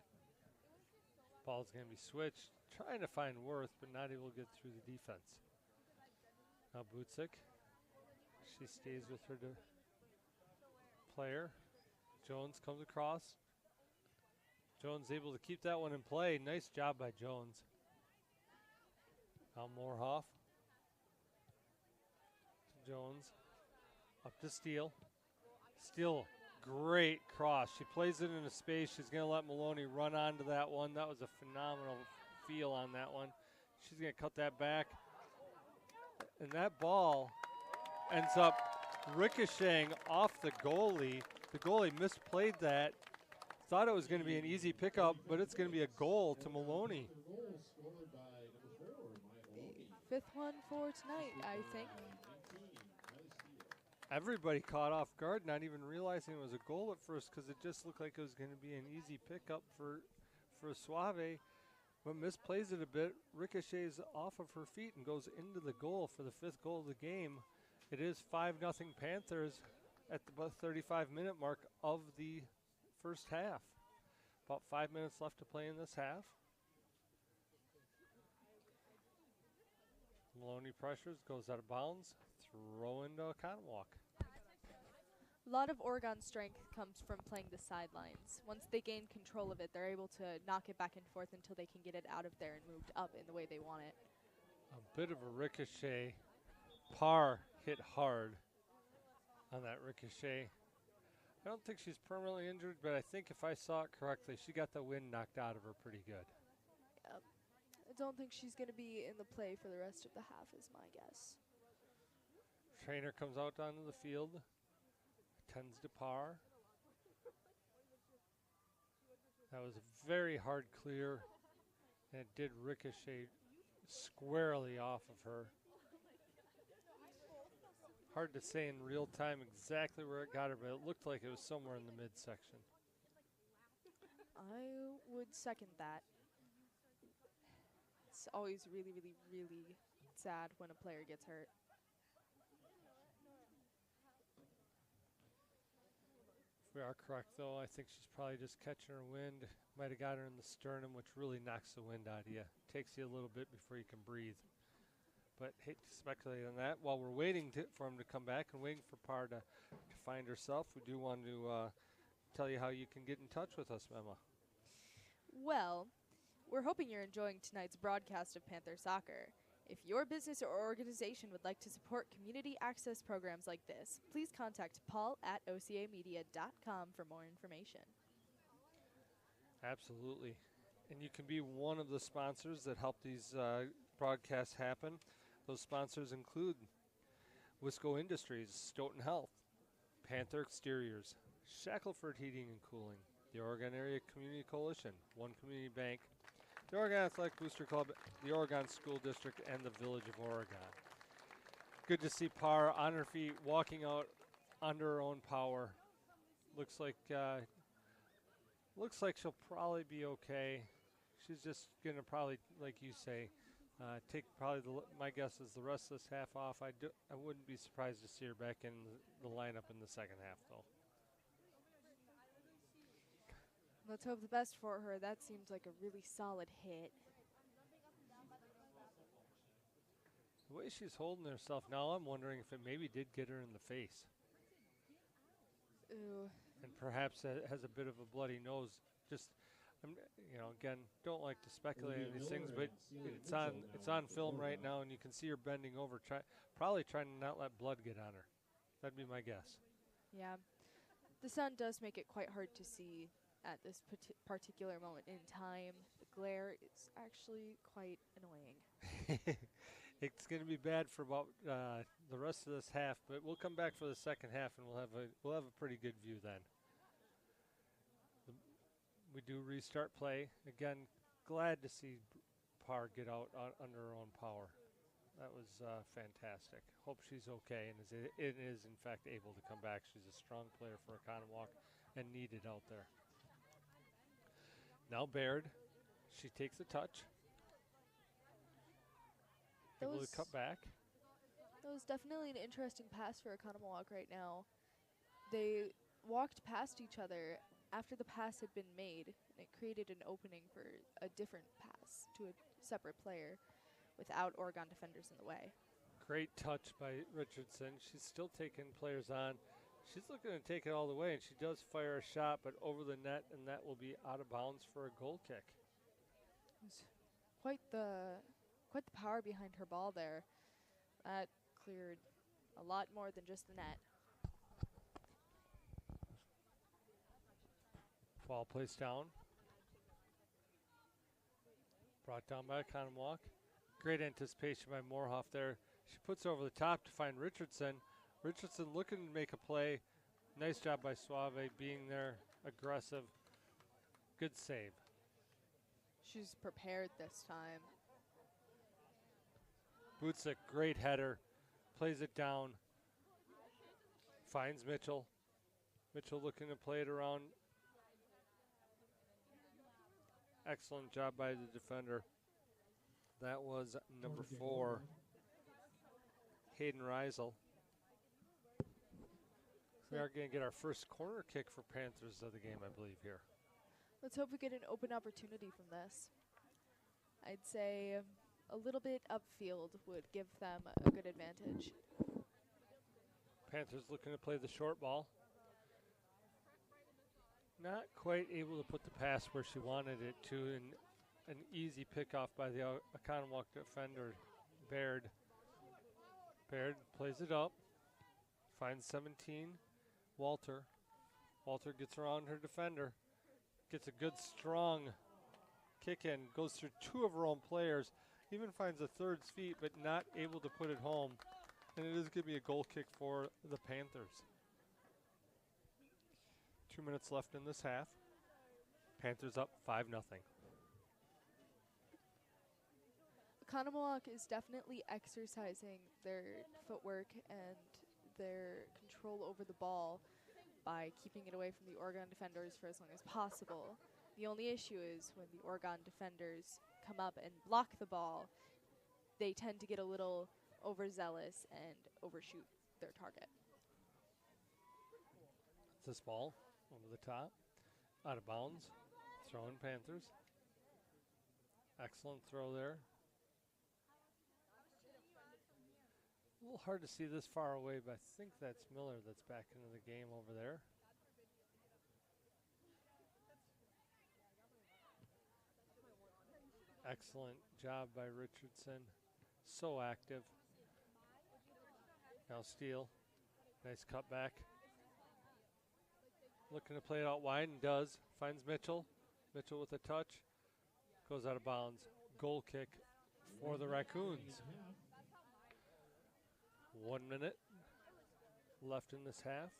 [SPEAKER 1] Ball's going to be switched. Trying to find Worth, but not able to get through the defense. Now Butsick. She stays with her player. Jones comes across. Jones able to keep that one in play. Nice job by Jones. Now Moorhoff. Jones. Up to Steele. Steele, great cross. She plays it in a space. She's going to let Maloney run onto that one. That was a phenomenal feel on that one. She's going to cut that back. And that ball ends up ricocheting off the goalie. The goalie misplayed that. Thought it was going to be an easy pickup, but it's going to be a goal to Maloney.
[SPEAKER 2] Fifth one for tonight, I think.
[SPEAKER 1] Everybody caught off guard, not even realizing it was a goal at first because it just looked like it was going to be an easy pickup for Suave, but misplays it a bit, ricochets off of her feet and goes into the goal for the 5th goal of the game. It is 5-0 Panthers at the 35-minute mark of the first half. About 5 minutes left to play in this half. Maloney pressures, goes out of bounds, throw into Oconomowoc.
[SPEAKER 2] A lot of Oregon's strength comes from playing the sidelines. Once they gain control of it, they're able to knock it back and forth until they can get it out of there and moved up in the way they want it.
[SPEAKER 1] A bit of a ricochet. Parr hit hard on that ricochet. I don't think she's permanently injured, but I think if I saw it correctly, she got the wind knocked out of her pretty good.
[SPEAKER 2] Yep. I don't think she's going to be in the play for the rest of the half is my guess.
[SPEAKER 1] Trainer comes out onto the field, tends to Parr. That was a very hard clear, and it did ricochet squarely off of her. Hard to say in real time exactly where it got her, but it looked like it was somewhere in the midsection.
[SPEAKER 2] I would second that. It's always really, really, really sad when a player gets hurt.
[SPEAKER 1] We are correct, though. I think she's probably just catching her wind. Might have got her in the sternum, which really knocks the wind out of you. Takes you a little bit before you can breathe. But hate to speculate on that. While we're waiting for him to come back and waiting for Par to find herself, we do want to tell you how you can get in touch with us, Emma.
[SPEAKER 2] Well, we're hoping you're enjoying tonight's broadcast of Panther Soccer. If your business or organization would like to support community access programs like this, please contact Paul at OCAmedia.com for more information.
[SPEAKER 1] Absolutely. And you can be one of the sponsors that help these broadcasts happen. Those sponsors include Wisco Industries, Stoughton Health, Panther Exteriors, Shackelford Heating and Cooling, the Oregon Area Community Coalition, One Community Bank, the Oregon Athletic Booster Club, the Oregon School District, and the Village of Oregon. Good to see Par on her feet, walking out under her own power. Looks like she'll probably be okay. She's just gonna probably, like you say, take probably my guess is the rest of this half off. I wouldn't be surprised to see her back in the lineup in the second half, though.
[SPEAKER 2] Let's hope the best for her. That seems like a really solid hit.
[SPEAKER 1] The way she's holding herself now, I'm wondering if it maybe did get her in the face.
[SPEAKER 2] Ooh.
[SPEAKER 1] And perhaps has a bit of a bloody nose. Just, again, don't like to speculate on these things, but it's on film right now, and you can see her bending over, probably trying to not let blood get on her. That'd be my guess.
[SPEAKER 2] Yeah. The sun does make it quite hard to see at this particular moment in time. The glare is actually quite annoying.
[SPEAKER 1] It's going to be bad for about the rest of this half, but we'll come back for the second half, and we'll have a pretty good view then. We do restart play. Again, glad to see Par get out under her own power. That was fantastic. Hope she's okay and is in fact able to come back. She's a strong player for Oconomowoc and needed out there. Now Baird, she takes a touch. Able to cut back.
[SPEAKER 2] That was definitely an interesting pass for Oconomowoc right now. They walked past each other after the pass had been made, and it created an opening for a different pass to a separate player without Oregon defenders in the way.
[SPEAKER 1] Great touch by Richardson. She's still taking players on. She's looking to take it all the way, and she does fire a shot, but over the net, and that will be out of bounds for a goal kick.
[SPEAKER 2] Quite the power behind her ball there. That cleared a lot more than just the net.
[SPEAKER 1] Ball placed down. Brought down by Oconomowoc. Great anticipation by Moorhoff there. She puts over the top to find Richardson. Richardson looking to make a play. Nice job by Suave being there, aggressive. Good save.
[SPEAKER 2] She's prepared this time.
[SPEAKER 1] Boots a great header. Plays it down. Finds Mitchell. Mitchell looking to play it around. Excellent job by the defender. That was number 4, Hayden Reisel. We are going to get our first corner kick for Panthers of the game, I believe, here.
[SPEAKER 2] Let's hope we get an open opportunity from this. I'd say a little bit upfield would give them a good advantage.
[SPEAKER 1] Panthers looking to play the short ball. Not quite able to put the pass where she wanted it to, and an easy pickoff by the Oconomowoc defender, Baird. Baird plays it up, finds 17, Walter. Walter gets around her defender, gets a good strong kick in, goes through 2 of her own players, even finds a third's feet, but not able to put it home. And it is going to be a goal kick for the Panthers. 2 minutes left in this half. Panthers up 5-0.
[SPEAKER 2] Oconomowoc is definitely exercising their footwork and their control over the ball by keeping it away from the Oregon defenders for as long as possible. The only issue is when the Oregon defenders come up and block the ball, they tend to get a little overzealous and overshoot their target.
[SPEAKER 1] This ball Over the top. Out of bounds. Throwing Panthers. Excellent throw there. A little hard to see this far away, but I think that's Miller that's back into the game over there. Excellent job by Richardson. So active. Now Steele. Nice cutback. Looking to play it out wide and does. Finds Mitchell. Mitchell with a touch. Goes out of bounds. Goal kick for the Raccoons. 1 minute left in this half.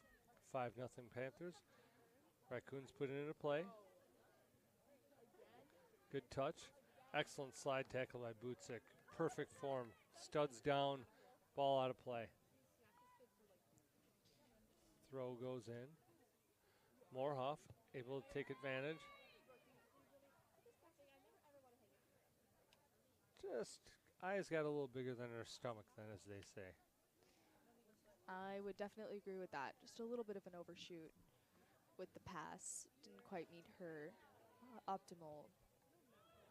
[SPEAKER 1] 5-0 Panthers. Raccoons put it into play. Good touch. Excellent slide tackle by Butzik. Perfect form. Studs down. Ball out of play. Throw goes in. Moorhoff able to take advantage. Just eyes got a little bigger than her stomach, then, as they say.
[SPEAKER 2] I would definitely agree with that. Just a little bit of an overshoot with the pass. Didn't quite meet her optimal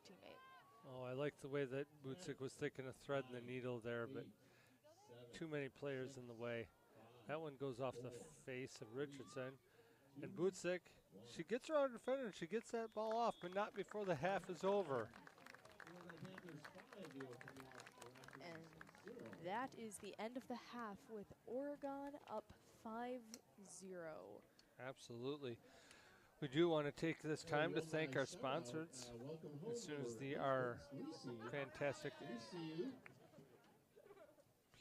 [SPEAKER 2] teammate.
[SPEAKER 1] Oh, I like the way that Butzik was sticking a thread in the needle there, but too many players in the way. That one goes off the face of Richardson. And Butzik, she gets around the defender and she gets that ball off, but not before the half is over.
[SPEAKER 2] And that is the end of the half with Oregon up 5-0.
[SPEAKER 1] Absolutely. We do want to take this time to thank our sponsors. As soon as our fantastic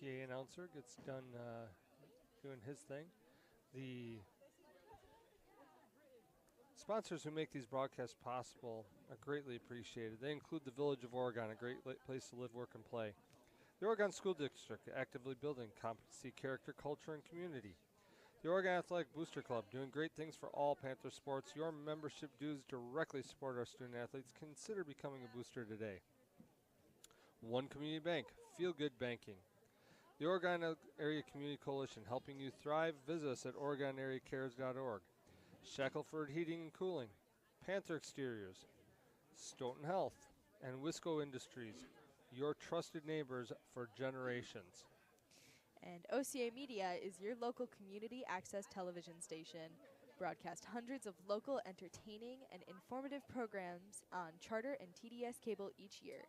[SPEAKER 1] PA announcer gets done doing his thing. The sponsors who make these broadcasts possible are greatly appreciated. They include the Village of Oregon, a great place to live, work, and play. The Oregon School District, actively building competency, character, culture, and community. The Oregon Athletic Booster Club, doing great things for all Panther sports. Your membership dues directly support our student athletes. Consider becoming a booster today. One Community Bank, feel good banking. The Oregon Area Community Coalition, helping you thrive. Visit us at OregonAreaCares.org. Shackelford Heating and Cooling, Panther Exteriors, Stoughton Health, and Wisco Industries, your trusted neighbors for generations.
[SPEAKER 2] And OCA Media is your local community access television station. Broadcast hundreds of local entertaining and informative programs on Charter and TDS cable each year.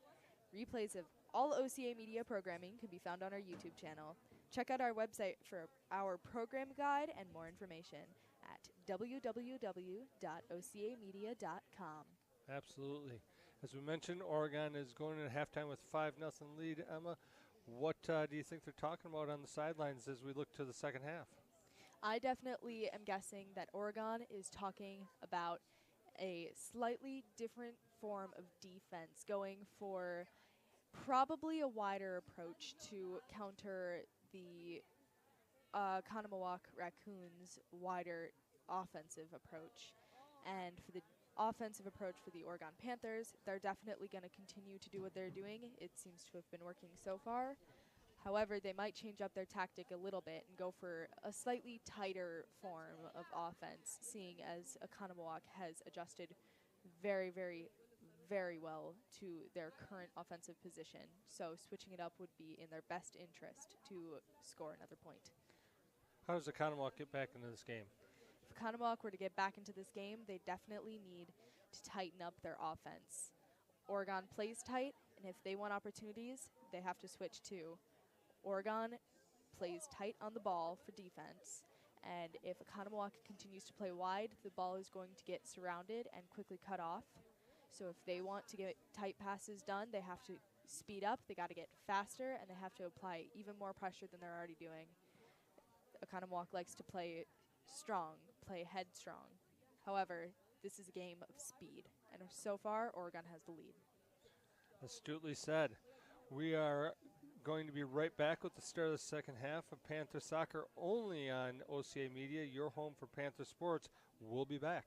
[SPEAKER 2] Replays of all OCA Media programming can be found on our YouTube channel. Check out our website for our program guide and more information at www.ocamedia.com.
[SPEAKER 1] Absolutely. As we mentioned, Oregon is going into halftime with 5-0 lead. Emma, what do you think they're talking about on the sidelines as we look to the second half?
[SPEAKER 2] I definitely am guessing that Oregon is talking about a slightly different form of defense, going for probably a wider approach to counter the Oconomowoc Raccoons' wider offensive approach. And for the offensive approach for the Oregon Panthers, they're definitely going to continue to do what they're doing. It seems to have been working so far. However, they might change up their tactic a little bit and go for a slightly tighter form of offense, seeing as Oconomowoc has adjusted very, very, very well to their current offensive position. So switching it up would be in their best interest to score another point.
[SPEAKER 1] How does Oconomowoc get back into this game?
[SPEAKER 2] If Oconomowoc were to get back into this game, they definitely need to tighten up their offense. Oregon plays tight, and if they want opportunities, they have to switch too. Oregon plays tight on the ball for defense, and if Oconomowoc continues to play wide, the ball is going to get surrounded and quickly cut off. So if they want to get tight passes done, they have to speed up, they got to get faster, and they have to apply even more pressure than they're already doing. Oconomowoc likes to play strong, play headstrong. However, this is a game of speed, and so far, Oregon has the lead.
[SPEAKER 1] Astutely said. We are going to be right back with the start of the second half of Panther Soccer only on OCA Media, your home for Panther sports. We'll be back.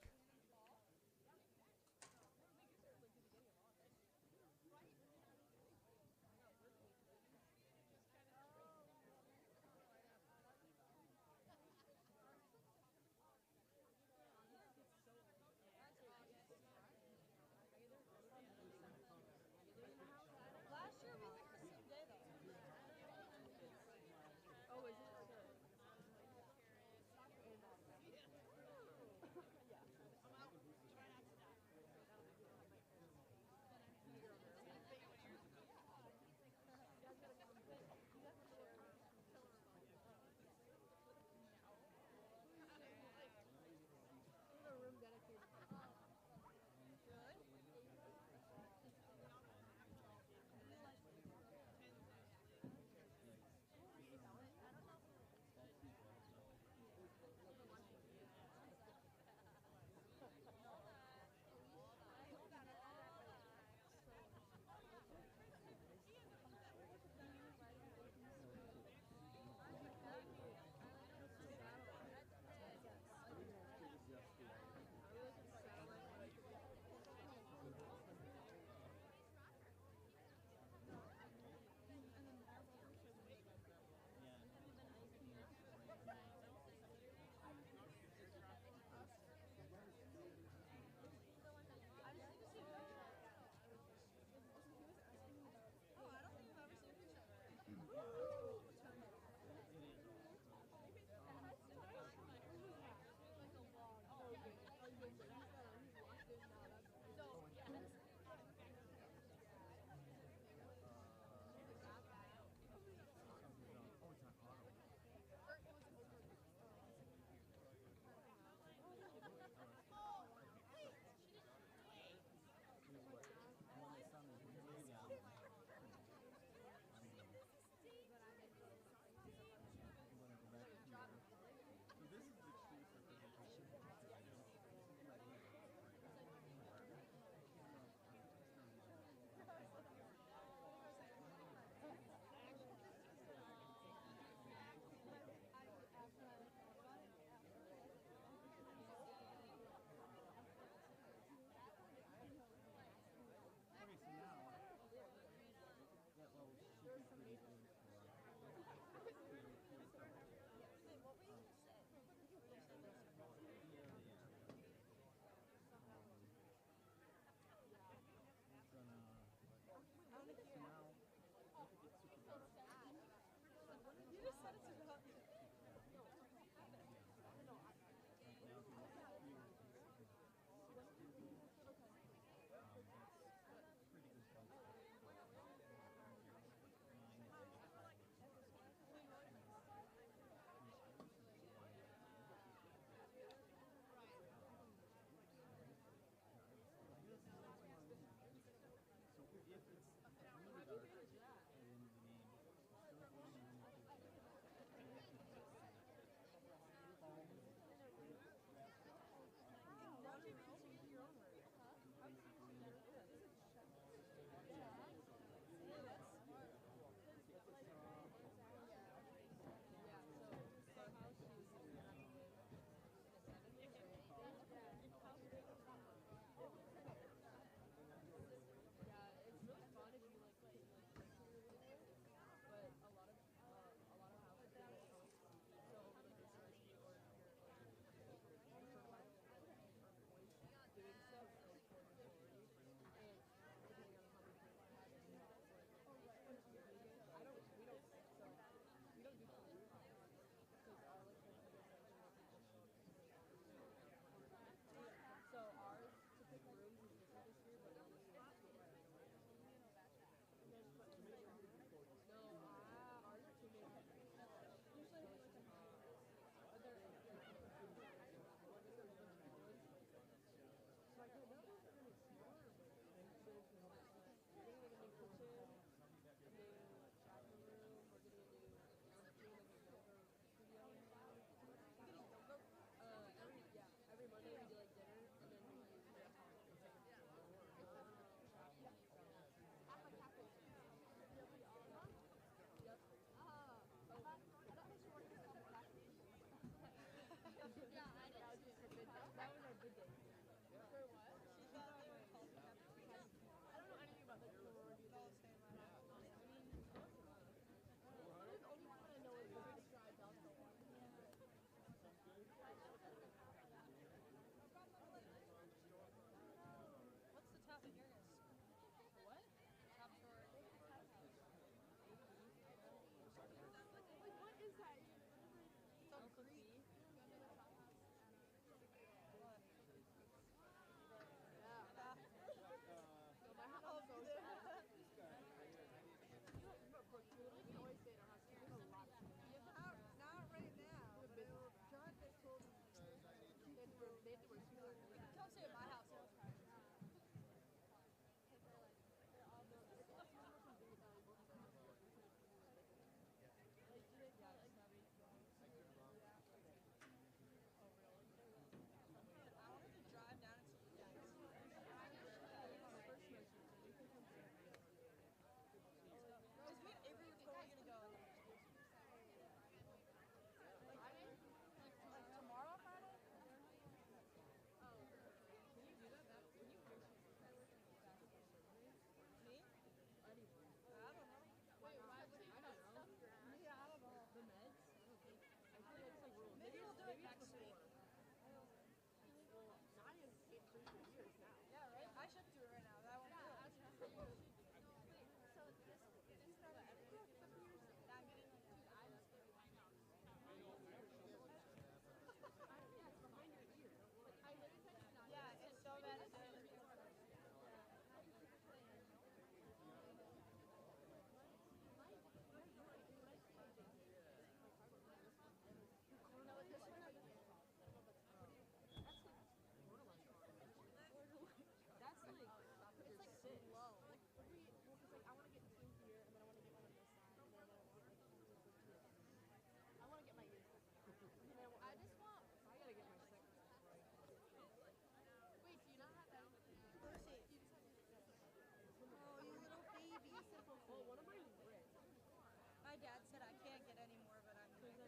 [SPEAKER 4] My dad said I can't get any more, but I'm going to.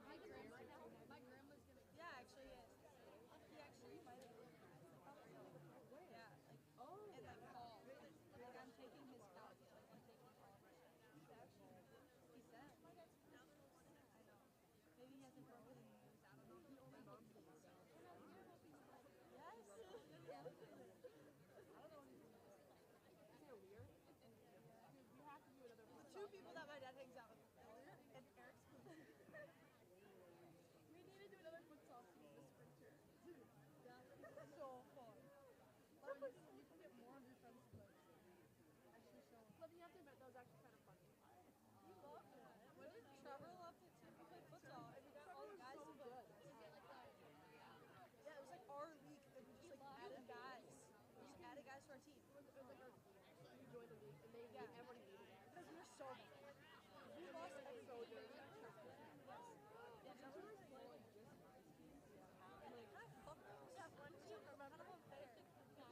[SPEAKER 4] My grandma's gonna. Yeah, actually, yes. He actually might have. Yeah, like in like fall. Like I'm taking his scouts. Like I'm taking fall. He said. I know. Maybe he hasn't broken the news. I don't know. My mom did. Yes. The two people that my dad hangs out with, Elliot and Eric's. We need to do another futsal team this winter. That's so fun. You can get more of your friends to actually show them. But you have to admit, that was actually kind of funny. He loved it. What did Trevor loved it too? We played futsal and we got all the guys to play. Yeah, it was like our league and we just like added guys. We just added guys to our team. It was like our you joined the league and they everybody hated it. Because we were so bad. We lost every game. Yeah, Trevor was playing like just and like kind of fucked us. Yeah, one team remember unfair.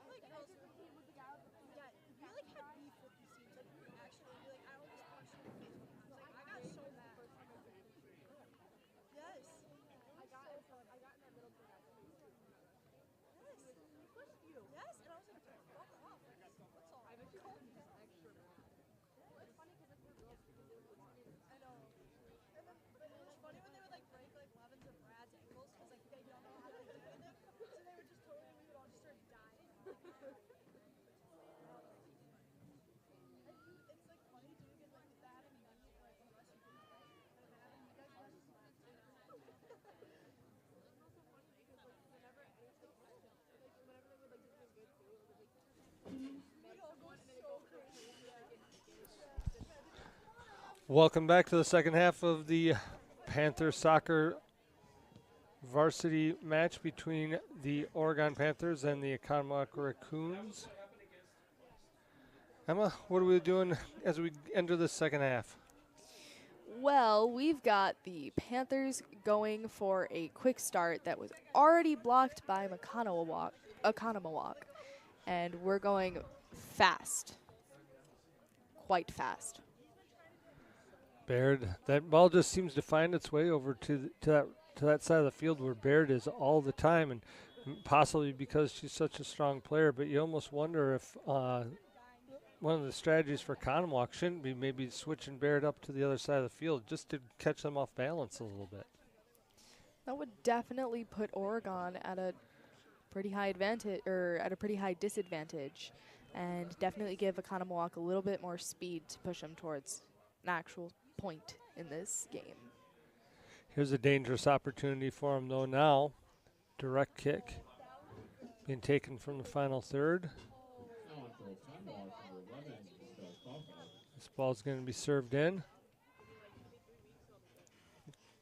[SPEAKER 4] Like I was the team with the guy with the yeah, we like had beef with these teams. Like we actually like I almost punched him in the face. Like I got so mad. Yes. I got in that middle thing. Yes. He pushed you. Yes, and I was like, fuck off. That's all. I bet you called me extra mad. It's funny because it's your girls because they would want. I know. And then it was funny when they would like break like Levin's or Brad's ankles because like they don't know how to like do anything. So they would just totally we would all just start dying. It's like funny doing it like that and then like unless you can play. And having you guys watch
[SPEAKER 1] Welcome back to the second half of the Panther soccer varsity match between the Oregon Panthers and the Oconomowoc Raccoons. Emma, what are we doing as we enter the second half?
[SPEAKER 2] Well, we've got the Panthers going for a quick start that was already blocked by Oconomowoc, and we're going fast, quite fast.
[SPEAKER 1] Baird, that ball just seems to find its way over to that side of the field where Baird is all the time, and possibly because she's such a strong player. But you almost wonder if one of the strategies for Oconomowoc shouldn't be maybe switching Baird up to the other side of the field just to catch them off balance a little bit.
[SPEAKER 2] That would definitely put Oregon at a pretty high advantage, or at a pretty high disadvantage, and definitely give Oconomowoc a little bit more speed to push them towards an actual point in this game.
[SPEAKER 1] Here's a dangerous opportunity for him, though, now. Direct kick being taken from the final third. This ball's going to be served in.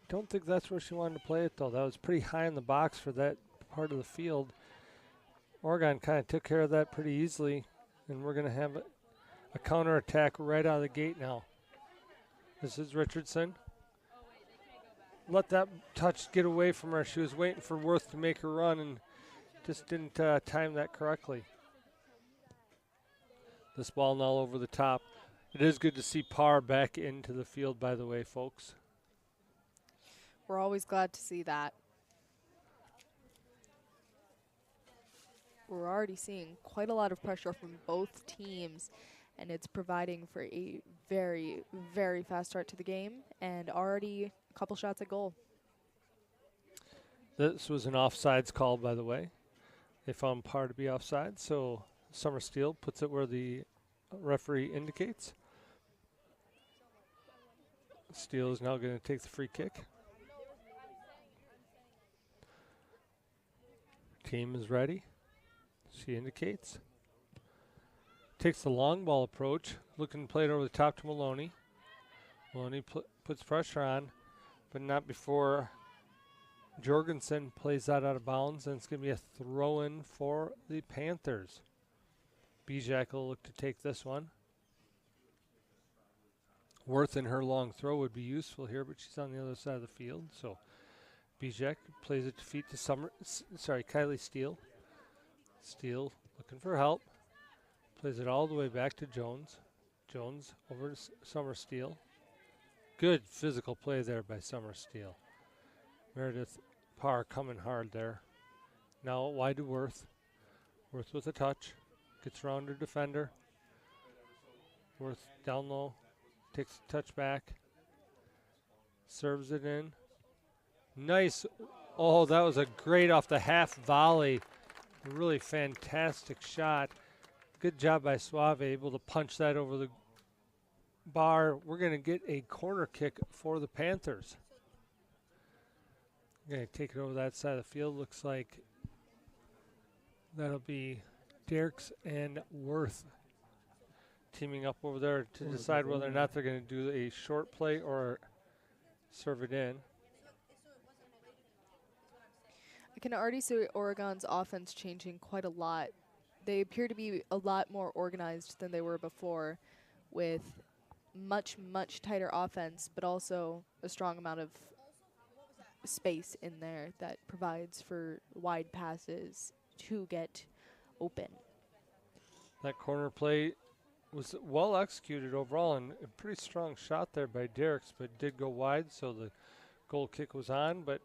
[SPEAKER 1] Don't think that's where she wanted to play it, though. That was pretty high in the box for that part of the field. Oregon kind of took care of that pretty easily, and we're going to have a counterattack right out of the gate now. This is Richardson. Let that touch get away from her. She was waiting for Worth to make her run and just didn't time that correctly. This ball now over the top. It is good to see Parr back into the field, by the way, folks.
[SPEAKER 2] We're always glad to see that. We're already seeing quite a lot of pressure from both teams, and it's providing for a very, very fast start to the game and already a couple shots at goal.
[SPEAKER 1] This was an offsides call, by the way. They found Parr to be offside, so Summer Steele puts it where the referee indicates. Steele is now going to take the free kick. Team is ready. She indicates. Takes the long ball approach, looking to play it over the top to Maloney. Maloney puts pressure on, but not before Jorgensen plays that out of bounds, and it's going to be a throw-in for the Panthers. Bijak will look to take this one. Worth in her long throw would be useful here, but she's on the other side of the field. So Bijak plays it to feet to Kylie Steele. Steele looking for help. Plays it all the way back to Jones. Jones over to Summer Steele. Good physical play there by Summer Steele. Meredith Parr coming hard there. Now wide to Worth. Worth with a touch. Gets around her defender. Worth down low. Takes a touch back. Serves it in. Nice. Oh, that was a great off the half volley. A really fantastic shot. Good job by Suave, able to punch that over the bar. We're going to get a corner kick for the Panthers. Going to take it over that side of the field. Looks like that'll be Derricks and Worth teaming up over there to decide whether or not they're going to do a short play or serve it in.
[SPEAKER 2] I can already see Oregon's offense changing quite a lot. They appear to be a lot more organized than they were before, with much, much tighter offense, but also a strong amount of space in there that provides for wide passes to get open.
[SPEAKER 1] That corner play was well executed overall, and a pretty strong shot there by Derricks, but did go wide, so the goal kick was on. But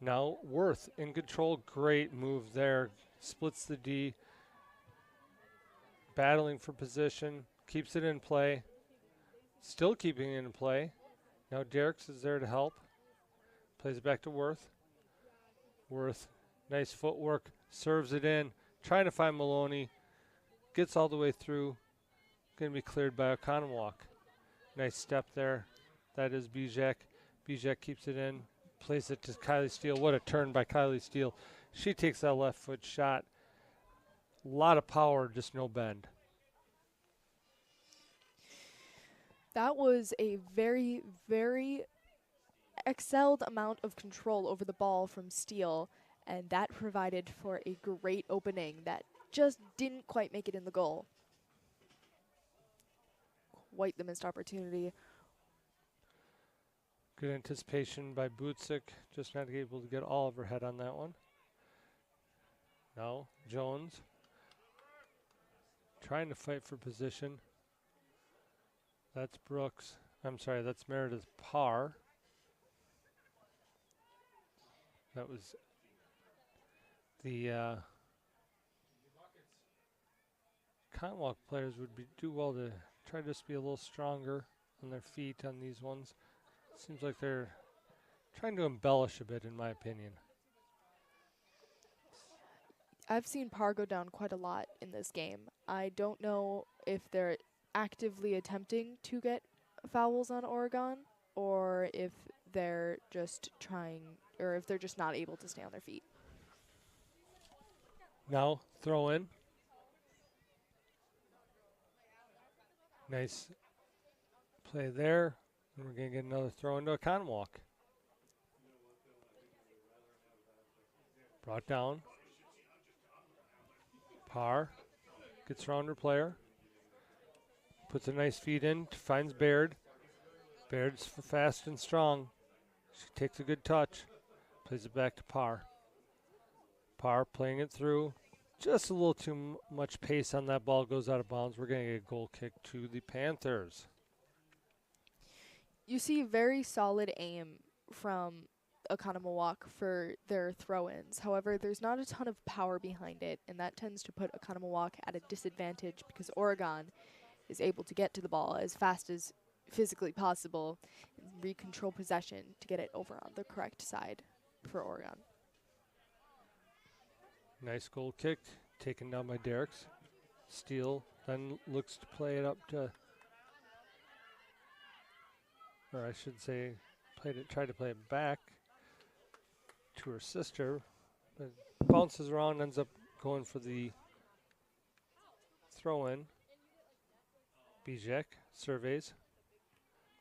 [SPEAKER 1] now Worth in control. Great move there. Splits the D. Battling for position. Keeps it in play. Still keeping it in play. Now Derricks is there to help. Plays it back to Worth. Worth, nice footwork. Serves it in. Trying to find Maloney. Gets all the way through. Going to be cleared by Oconomowoc. Nice step there. That is Bijak. Bijak keeps it in. Plays it to Kylie Steele. What a turn by Kylie Steele. She takes that left foot shot. A lot of power, just no bend.
[SPEAKER 2] That was a very, very excelled amount of control over the ball from Steele, and that provided for a great opening that just didn't quite make it in the goal. Quite the missed opportunity.
[SPEAKER 1] Good anticipation by Butzik, just not able to get all of her head on that one. Now Jones trying to fight for position. That's Brooks. I'm sorry, that's Meredith Parr. That was the Oconomowoc players would do well to try to just be a little stronger on their feet on these ones. Seems like they're trying to embellish a bit, in my opinion.
[SPEAKER 2] I've seen Parr go down quite a lot in this game. I don't know if they're actively attempting to get fouls on Oregon or if they're just trying, or if they're just not able to stay on their feet.
[SPEAKER 1] Now throw in. Nice play there. And we're going to get another throw into Oconomowoc. Brought down. Parr gets around her player. Puts a nice feed in, finds Baird. Baird's fast and strong. She takes a good touch. Plays it back to Parr. Parr playing it through. Just a little too much pace on that ball. Goes out of bounds. We're going to get a goal kick to the Panthers.
[SPEAKER 2] You see very solid aim from Oconomowoc for their throw-ins. However, there's not a ton of power behind it, and that tends to put Oconomowoc at a disadvantage because Oregon is able to get to the ball as fast as physically possible and re-control possession to get it over on the correct side for Oregon.
[SPEAKER 1] Nice goal kick, taken down by Derricks. Steele then looks to play it up to, or I should say, tried to play it back to her sister, but bounces around, ends up going for the throw-in. Bijak surveys,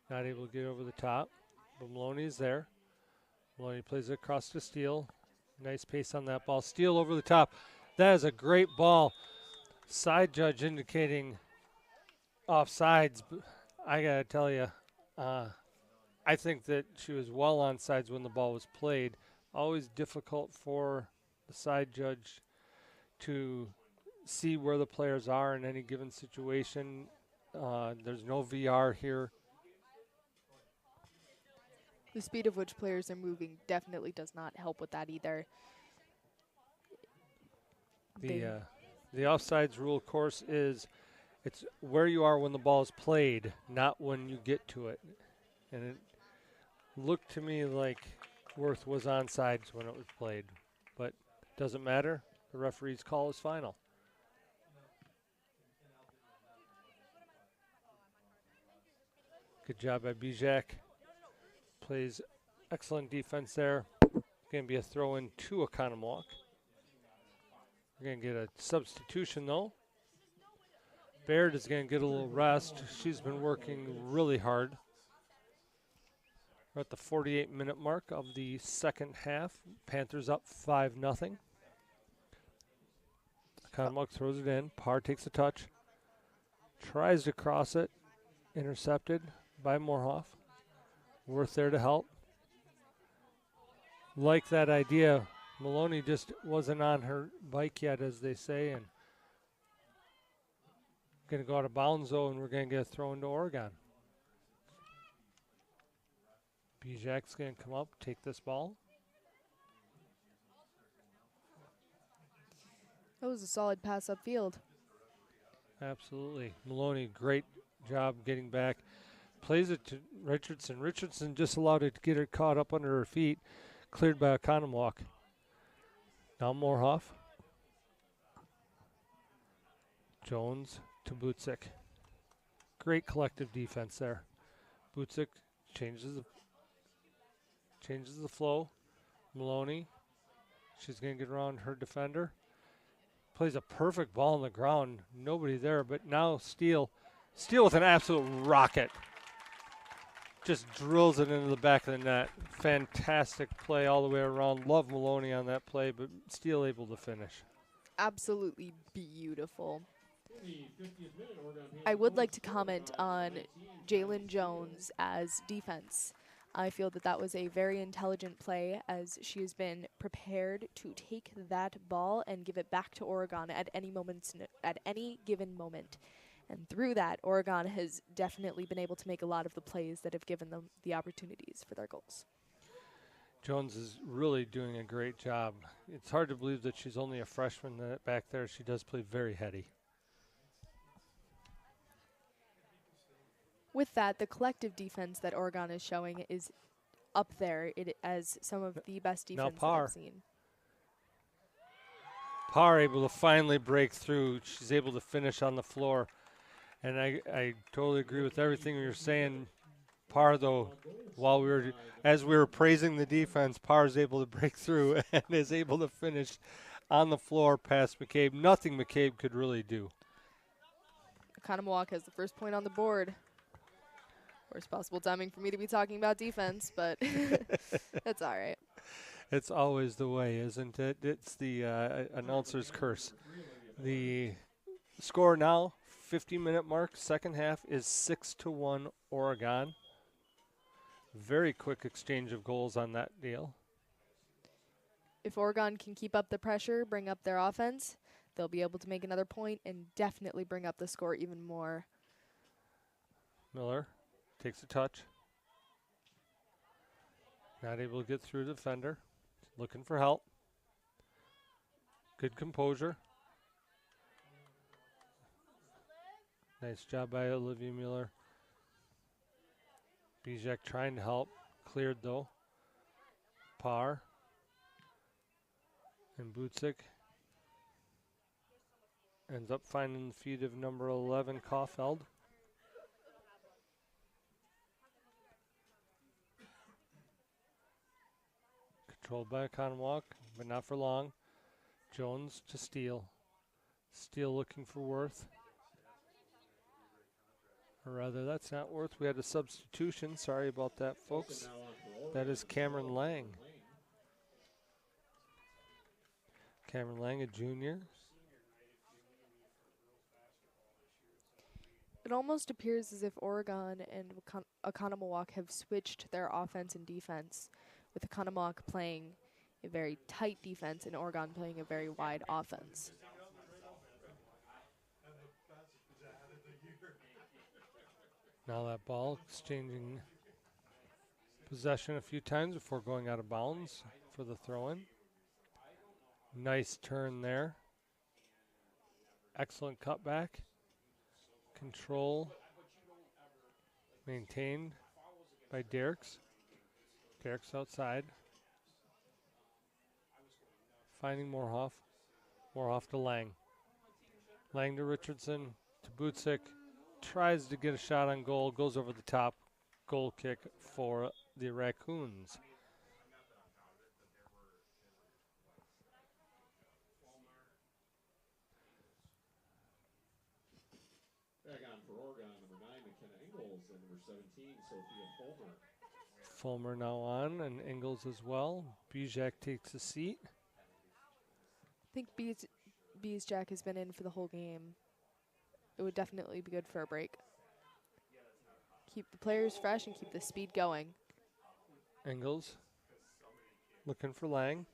[SPEAKER 1] not able to get over the top, but Maloney is there. Maloney plays it across to Steele. Nice pace on that ball. Steele over the top. That is a great ball. Side judge indicating offsides. I got to tell you, I think that she was well on sides when the ball was played. Always difficult for the side judge to see where the players are in any given situation. There's no VR here.
[SPEAKER 2] The speed of which players are moving definitely does not help with that either.
[SPEAKER 1] The offsides rule, of course, is it's where you are when the ball is played, not when you get to it. And it looked to me like Worth was onside when it was played, but doesn't matter. The referee's call is final. Good job by Bijak. Plays excellent defense there. Going to be a throw in to Oconomowoc. We're going to get a substitution though. Baird is going to get a little rest. She's been working really hard. We're at the 48-minute mark of the second half. Panthers up 5-0. Oconomowoc throws it in. Parr takes a touch. Tries to cross it. Intercepted by Moorhoff. Worth there to help. Like that idea. Maloney just wasn't on her bike yet, as they say, and going to go out of bounds, though, and we're going to get a throw into Oregon. Bijak's going to come up, take this ball.
[SPEAKER 2] That was a solid pass upfield.
[SPEAKER 1] Absolutely. Maloney, great job getting back. Plays it to Richardson. Richardson just allowed it to get her caught up under her feet. Cleared by Oconomowoc. Now Moorhoff. Jones to Butzik. Great collective defense there. Butzik changes the flow. Maloney. She's going to get around her defender. Plays a perfect ball on the ground. Nobody there, but now Steele. Steele with an absolute rocket. Just drills it into the back of the net. Fantastic play all the way around. Love Maloney on that play, but still able to finish.
[SPEAKER 2] Absolutely beautiful. I would like to comment on Jalen Jones as defense. I feel that that was a very intelligent play, as she has been prepared to take that ball and give it back to Oregon at any given moment. And through that, Oregon has definitely been able to make a lot of the plays that have given them the opportunities for their goals.
[SPEAKER 1] Jones is really doing a great job. It's hard to believe that she's only a freshman back there. She does play very heady.
[SPEAKER 2] With that, the collective defense that Oregon is showing is up there as some of the best defense that I've seen.
[SPEAKER 1] Parr able to finally break through. She's able to finish on the floor. And I totally agree with everything you're saying. Parr, though, as we were praising the defense, Parr is able to break through and is able to finish on the floor past McCabe. Nothing McCabe could really do.
[SPEAKER 2] Oconomowoc has the first point on the board. Worst possible timing for me to be talking about defense, but that's all right.
[SPEAKER 1] It's always the way, isn't it? It's the announcer's curse. The score now, 50-minute mark, second half, is 6-1 Oregon. Very quick exchange of goals on that deal.
[SPEAKER 2] If Oregon can keep up the pressure, bring up their offense, they'll be able to make another point and definitely bring up the score even more.
[SPEAKER 1] Miller takes a touch. Not able to get through the defender. Looking for help. Good composure. Nice job by Olivia Mueller. Bijak trying to help. Cleared though. Parr. And Butzik ends up finding the feet of number 11, Caulfield. Controlled by Oconomowoc, but not for long. Jones to Steele. Steele looking for Worth. Or rather, that's not Worth. We had a substitution. Sorry about that, folks. That is Cameron Lang. Cameron Lang, a junior.
[SPEAKER 2] It almost appears as if Oregon and Oconomowoc have switched their offense and defense, with Oconomowoc playing a very tight defense and Oregon playing a very wide offense.
[SPEAKER 1] Now that ball exchanging possession a few times before going out of bounds for the throw-in. Nice turn there. Excellent cutback. Control maintained by Derricks. Derricks outside. Finding Morhoff. Morhoff to Lang. Lang to Richardson to Butzik. Tries to get a shot on goal. Goes over the top. Goal kick for the Raccoons.
[SPEAKER 3] Back on for Oregon, number 9, McKenna Ingalls, and number 17, Sophia Fulmer.
[SPEAKER 1] Fulmer now on, and Ingalls as well. Bijak takes a seat.
[SPEAKER 2] I think Jack has been in for the whole game. It would definitely be good for a break. Keep the players fresh and keep the speed going.
[SPEAKER 1] Ingalls looking for Lang.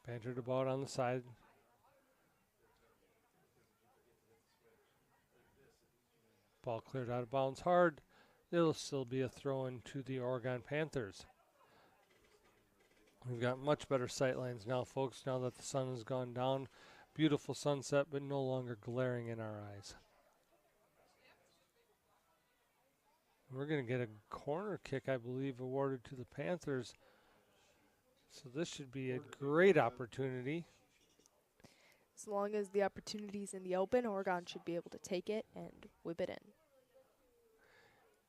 [SPEAKER 1] Bantered about on the side. Ball cleared out of bounds hard. It'll still be a throw-in to the Oregon Panthers. We've got much better sight lines now, folks, now that the sun has gone down. Beautiful sunset, but no longer glaring in our eyes. We're going to get a corner kick, I believe, awarded to the Panthers. So this should be a great opportunity.
[SPEAKER 2] As long as the opportunity's in the open, Oregon should be able to take it and whip it in.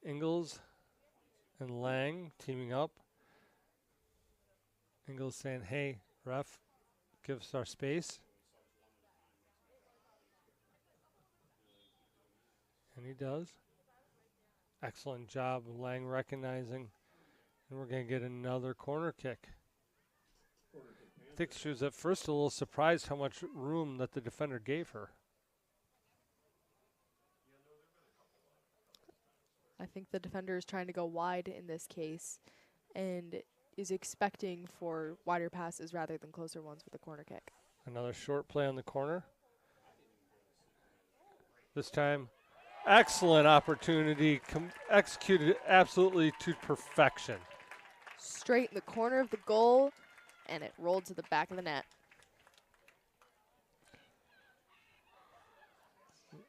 [SPEAKER 1] Ingalls and Lang teaming up. Ingalls saying, hey, ref, give us our space. And he does. Excellent job of Lang recognizing. And we're going to get another corner kick. I think she was at first a little surprised how much room that the defender gave her.
[SPEAKER 2] I think the defender is trying to go wide in this case and is expecting for wider passes rather than closer ones with a corner kick.
[SPEAKER 1] Another short play on the corner. This time, excellent opportunity, executed absolutely to perfection.
[SPEAKER 2] Straight in the corner of the goal, and it rolled to the back of the net.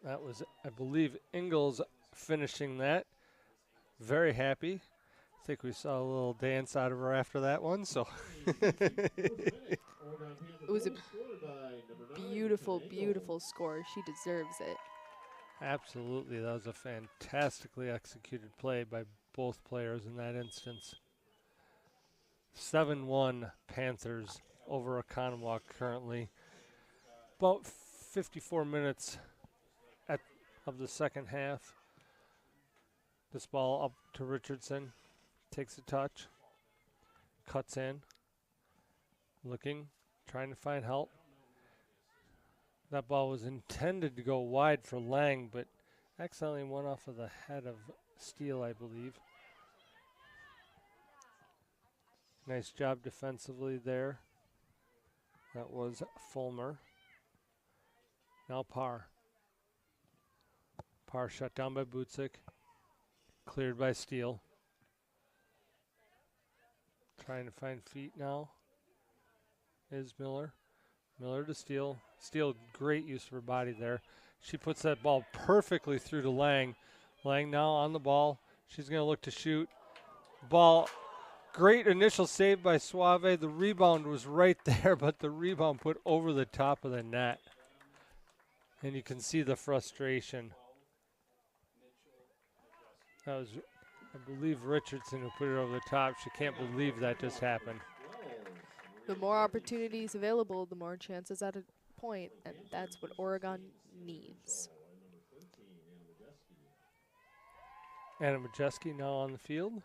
[SPEAKER 1] That was, I believe, Ingalls finishing that. Very happy. I think we saw a little dance out of her after that one. So
[SPEAKER 2] it was a beautiful, beautiful score. She deserves it.
[SPEAKER 1] Absolutely. That was a fantastically executed play by both players in that instance. 7-1 Panthers over Oconomowoc currently. About 54 minutes of the second half. This ball up to Richardson. Takes a touch. Cuts in. Looking. Trying to find help. That ball was intended to go wide for Lang, but accidentally went off of the head of Steele, I believe. Nice job defensively there. That was Fulmer. Now Parr. Parr shut down by Butzik. Cleared by Steele. Trying to find feet now is Miller. Miller to Steele. Steele, great use of her body there. She puts that ball perfectly through to Lang. Lang now on the ball. She's going to look to shoot. Ball, great initial save by Suave. The rebound was right there, but the rebound put over the top of the net. And you can see the frustration. That was, I believe, Richardson who put it over the top. She can't believe that just happened.
[SPEAKER 2] The more opportunities available, the more chances at a point, and that's what Oregon needs.
[SPEAKER 1] Anna Majeski now on the field.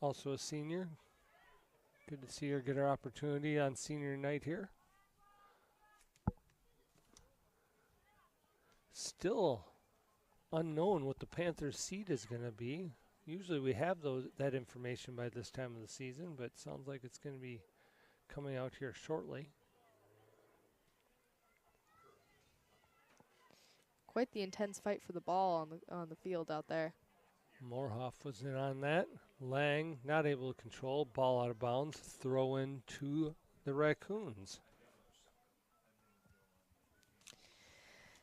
[SPEAKER 1] Also a senior. Good to see her get her opportunity on senior night here. Still unknown what the Panthers' seed is going to be. Usually we have that information by this time of the season, but it sounds like it's going to be coming out here shortly.
[SPEAKER 2] Quite the intense fight for the ball on the field out there.
[SPEAKER 1] Moorhoff was in on that. Lang not able to control. Ball out of bounds. Throw in to the Raccoons.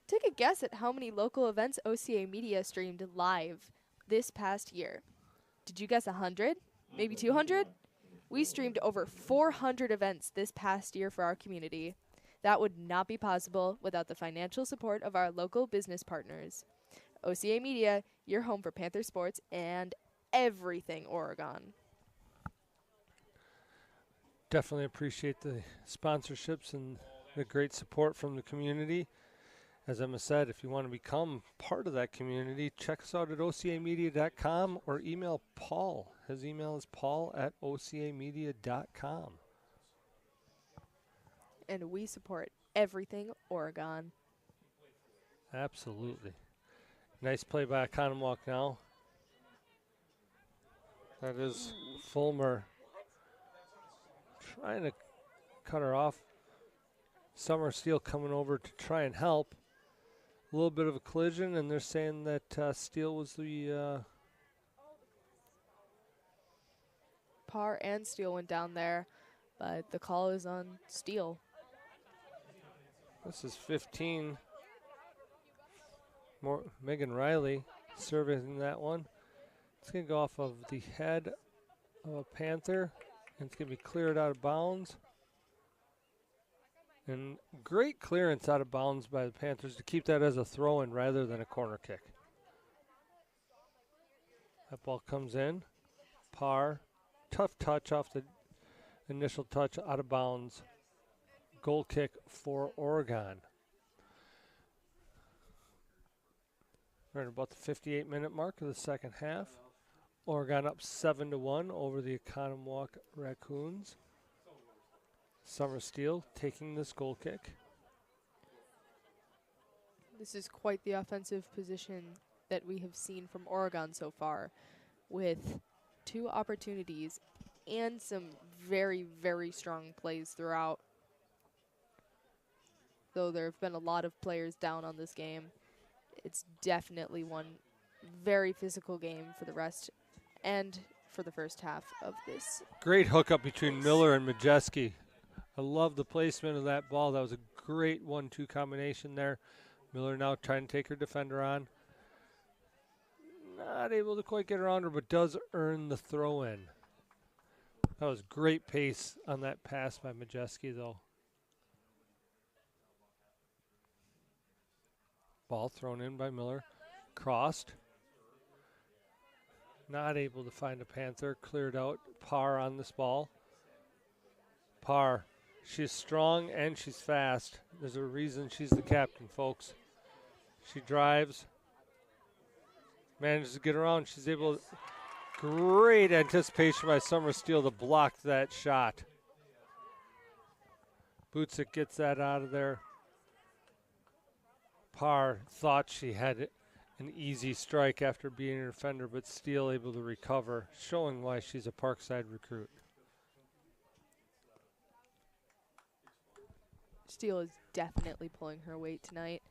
[SPEAKER 2] Take a guess at how many local events OCA Media streamed live this past year. Did you guess 100? Maybe 200? We streamed over 400 events this past year for our community. That would not be possible without the financial support of our local business partners. OCA Media, your home for Panther sports and everything Oregon.
[SPEAKER 1] Definitely appreciate the sponsorships and the great support from the community. As Emma said, if you want to become part of that community, check us out at ocamedia.com or email Paul. His email is paul@ocamedia.com.
[SPEAKER 2] And we support everything Oregon.
[SPEAKER 1] Absolutely. Nice play by Oconomowoc now. That is Fulmer trying to cut her off. Summer Steele coming over to try and help. A little bit of a collision, and they're saying that Steele was the...
[SPEAKER 2] Parr and Steele went down there, but the call is on Steele.
[SPEAKER 1] This is 15. More Megan Riley serving that one. It's going to go off of the head of a Panther, and it's going to be cleared out of bounds. And great clearance out of bounds by the Panthers to keep that as a throw-in rather than a corner kick. That ball comes in. Parr, tough touch off the initial touch, out of bounds. Goal kick for Oregon. We're at about the 58-minute mark of the second half. Oregon up 7-1 over the Oconomowoc Raccoons. Summer Steele taking this goal kick.
[SPEAKER 2] This is quite the offensive position that we have seen from Oregon so far, with 2 opportunities and some very, very strong plays throughout. Though there have been a lot of players down on this game, it's definitely one very physical game for the rest and for the first half of this.
[SPEAKER 1] Great hookup between Miller and Majeski. I love the placement of that ball. That was a great 1-2 combination there. Miller now trying to take her defender on. Not able to quite get around her, but does earn the throw-in. That was great pace on that pass by Majeski, though. Ball thrown in by Miller. Crossed. Not able to find a Panther. Cleared out. Parr on this ball. Parr. She's strong and she's fast. There's a reason she's the captain, folks. She drives. Manages to get around. She's able to. Great anticipation by Summer Steele to block that shot. Bootsick gets that out of there. Parr thought she had an easy strike after being a defender, but Steele able to recover, showing why she's a Parkside recruit.
[SPEAKER 2] Steele is definitely pulling her weight tonight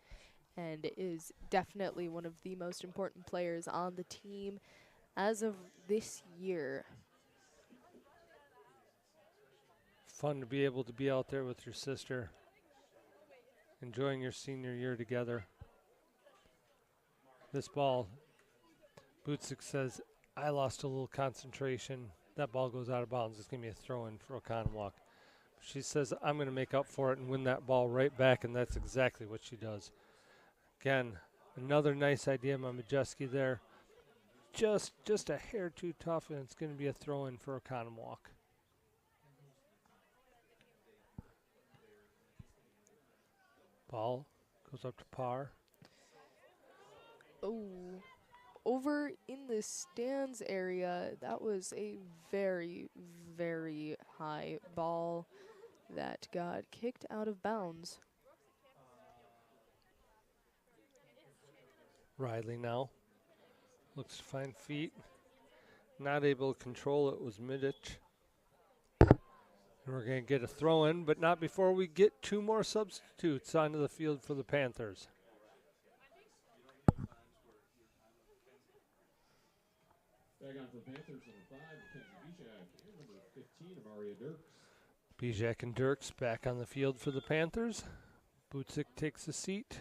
[SPEAKER 2] and is definitely one of the most important players on the team as of this year.
[SPEAKER 1] Fun to be able to be out there with your sister, enjoying your senior year together. This ball, Bootsick says, I lost a little concentration. That ball goes out of bounds. It's going to be a throw-in for Oconomowoc. She says, I'm going to make up for it and win that ball right back, and that's exactly what she does. Again, another nice idea by Majeski there. Just a hair too tough, and it's going to be a throw-in for Oconomowoc. Ball goes up to Parr.
[SPEAKER 2] Oh, over in the stands area, that was a very, very high ball that got kicked out of bounds.
[SPEAKER 1] Riley now looks to find feet. Not able to control it was Midich. And we're going to get a throw in, but not before we get 2 more substitutes onto the field for the Panthers.
[SPEAKER 3] line for the Panthers, number 5, Mackenzie Bijak, and number 15, Amaria Dirks.
[SPEAKER 1] Bijak and Dirks back on the field for the Panthers. Butzik takes a seat.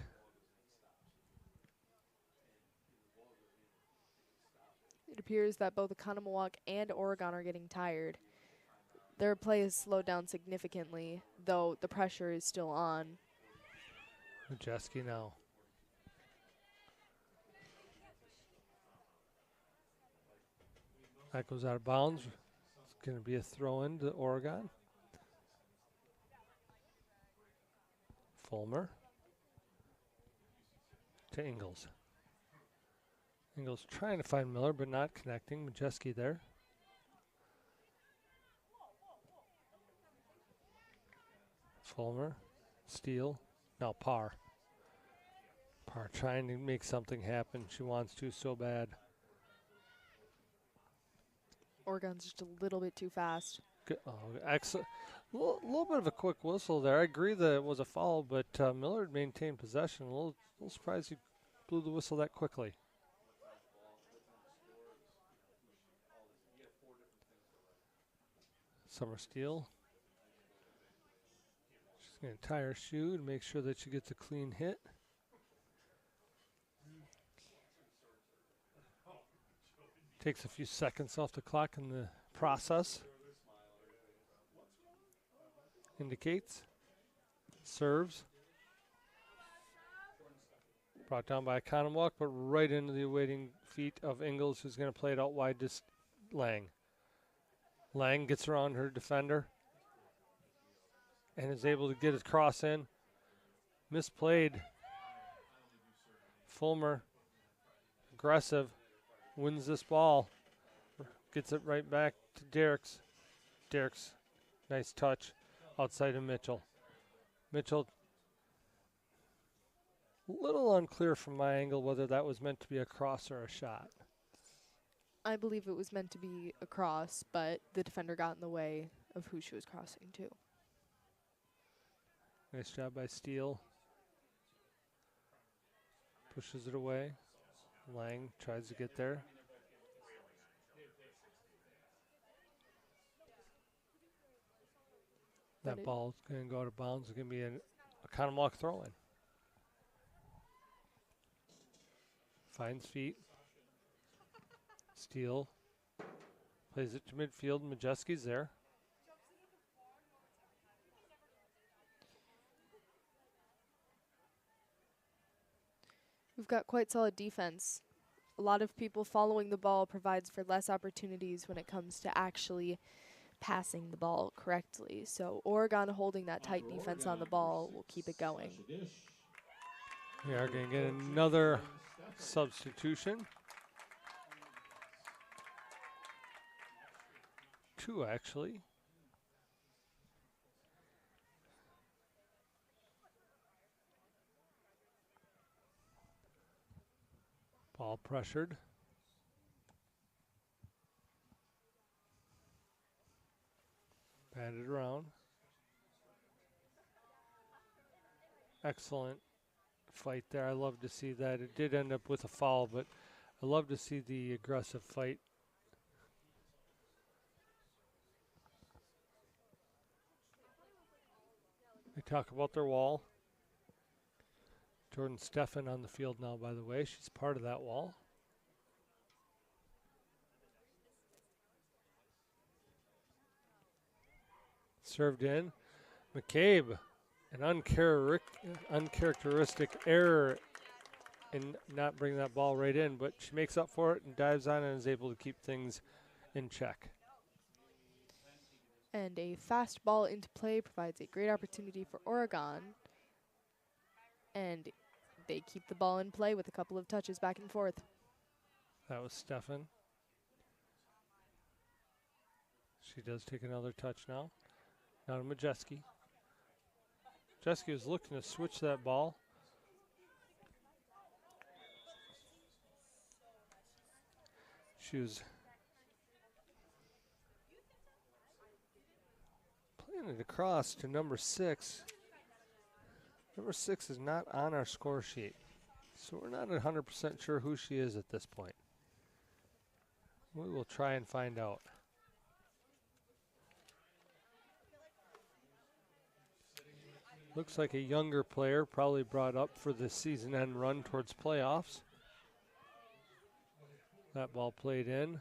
[SPEAKER 2] It appears that both Oconomowoc and Oregon are getting tired. Their play has slowed down significantly, though the pressure is still on.
[SPEAKER 1] Majeski now. That goes out of bounds. It's going to be a throw-in to Oregon. Fulmer to Ingles. Ingles trying to find Miller, but not connecting. Majeski there. Fulmer, Steele, now Parr. Parr trying to make something happen. She wants to so bad.
[SPEAKER 2] Oregon's just a little bit too fast.
[SPEAKER 1] Good. Oh, excellent. A little bit of a quick whistle there. I agree that it was a foul, but Miller had maintained possession. A little surprised he blew the whistle that quickly. Summer Steele. She's going to tie her shoe to make sure that she gets a clean hit. Takes a few seconds off the clock in the process. Indicates. Serves. Brought down by Oconomowoc, but right into the awaiting feet of Ingles, who's going to play it out wide to Lang. Lang gets around her defender and is able to get his cross in. Misplayed. Fulmer, aggressive, wins this ball. Gets it right back to Derricks. Derricks, nice touch outside of Mitchell. Mitchell, a little unclear from my angle whether that was meant to be a cross or a shot.
[SPEAKER 2] I believe it was meant to be a cross, but the defender got in the way of who she was crossing to.
[SPEAKER 1] Nice job by Steele. Pushes it away. Lang tries to get there. That ball's going to go out of bounds. It's going to be a Oconomowoc throw-in. Finds feet. Steele plays it to midfield. Majeski's there.
[SPEAKER 2] We've got quite solid defense. A lot of people following the ball provides for less opportunities when it comes to actually passing the ball correctly. So Oregon holding that tight defense on the ball will keep it going.
[SPEAKER 1] We are going to get another substitution. 2 actually. Ball pressured. Batted around. Excellent fight there. I love to see that. It did end up with a foul, but I love to see the aggressive fight. They talk about their wall. Jordan Steffen on the field now, by the way. She's part of that wall. Served in. McCabe, an uncharacteristic error in not bringing that ball right in, but she makes up for it and dives on and is able to keep things in check.
[SPEAKER 2] And a fast ball into play provides a great opportunity for Oregon. And they keep the ball in play with a couple of touches back and forth.
[SPEAKER 1] That was Steffen. She does take another touch now. Now to Majeski. Majeski was looking to switch that ball. She was playing it across to number 6. Number 6 is not on our score sheet, so we're not 100% sure who she is at this point. We will try and find out. Looks like a younger player, probably brought up for the season end run towards playoffs. That ball played in.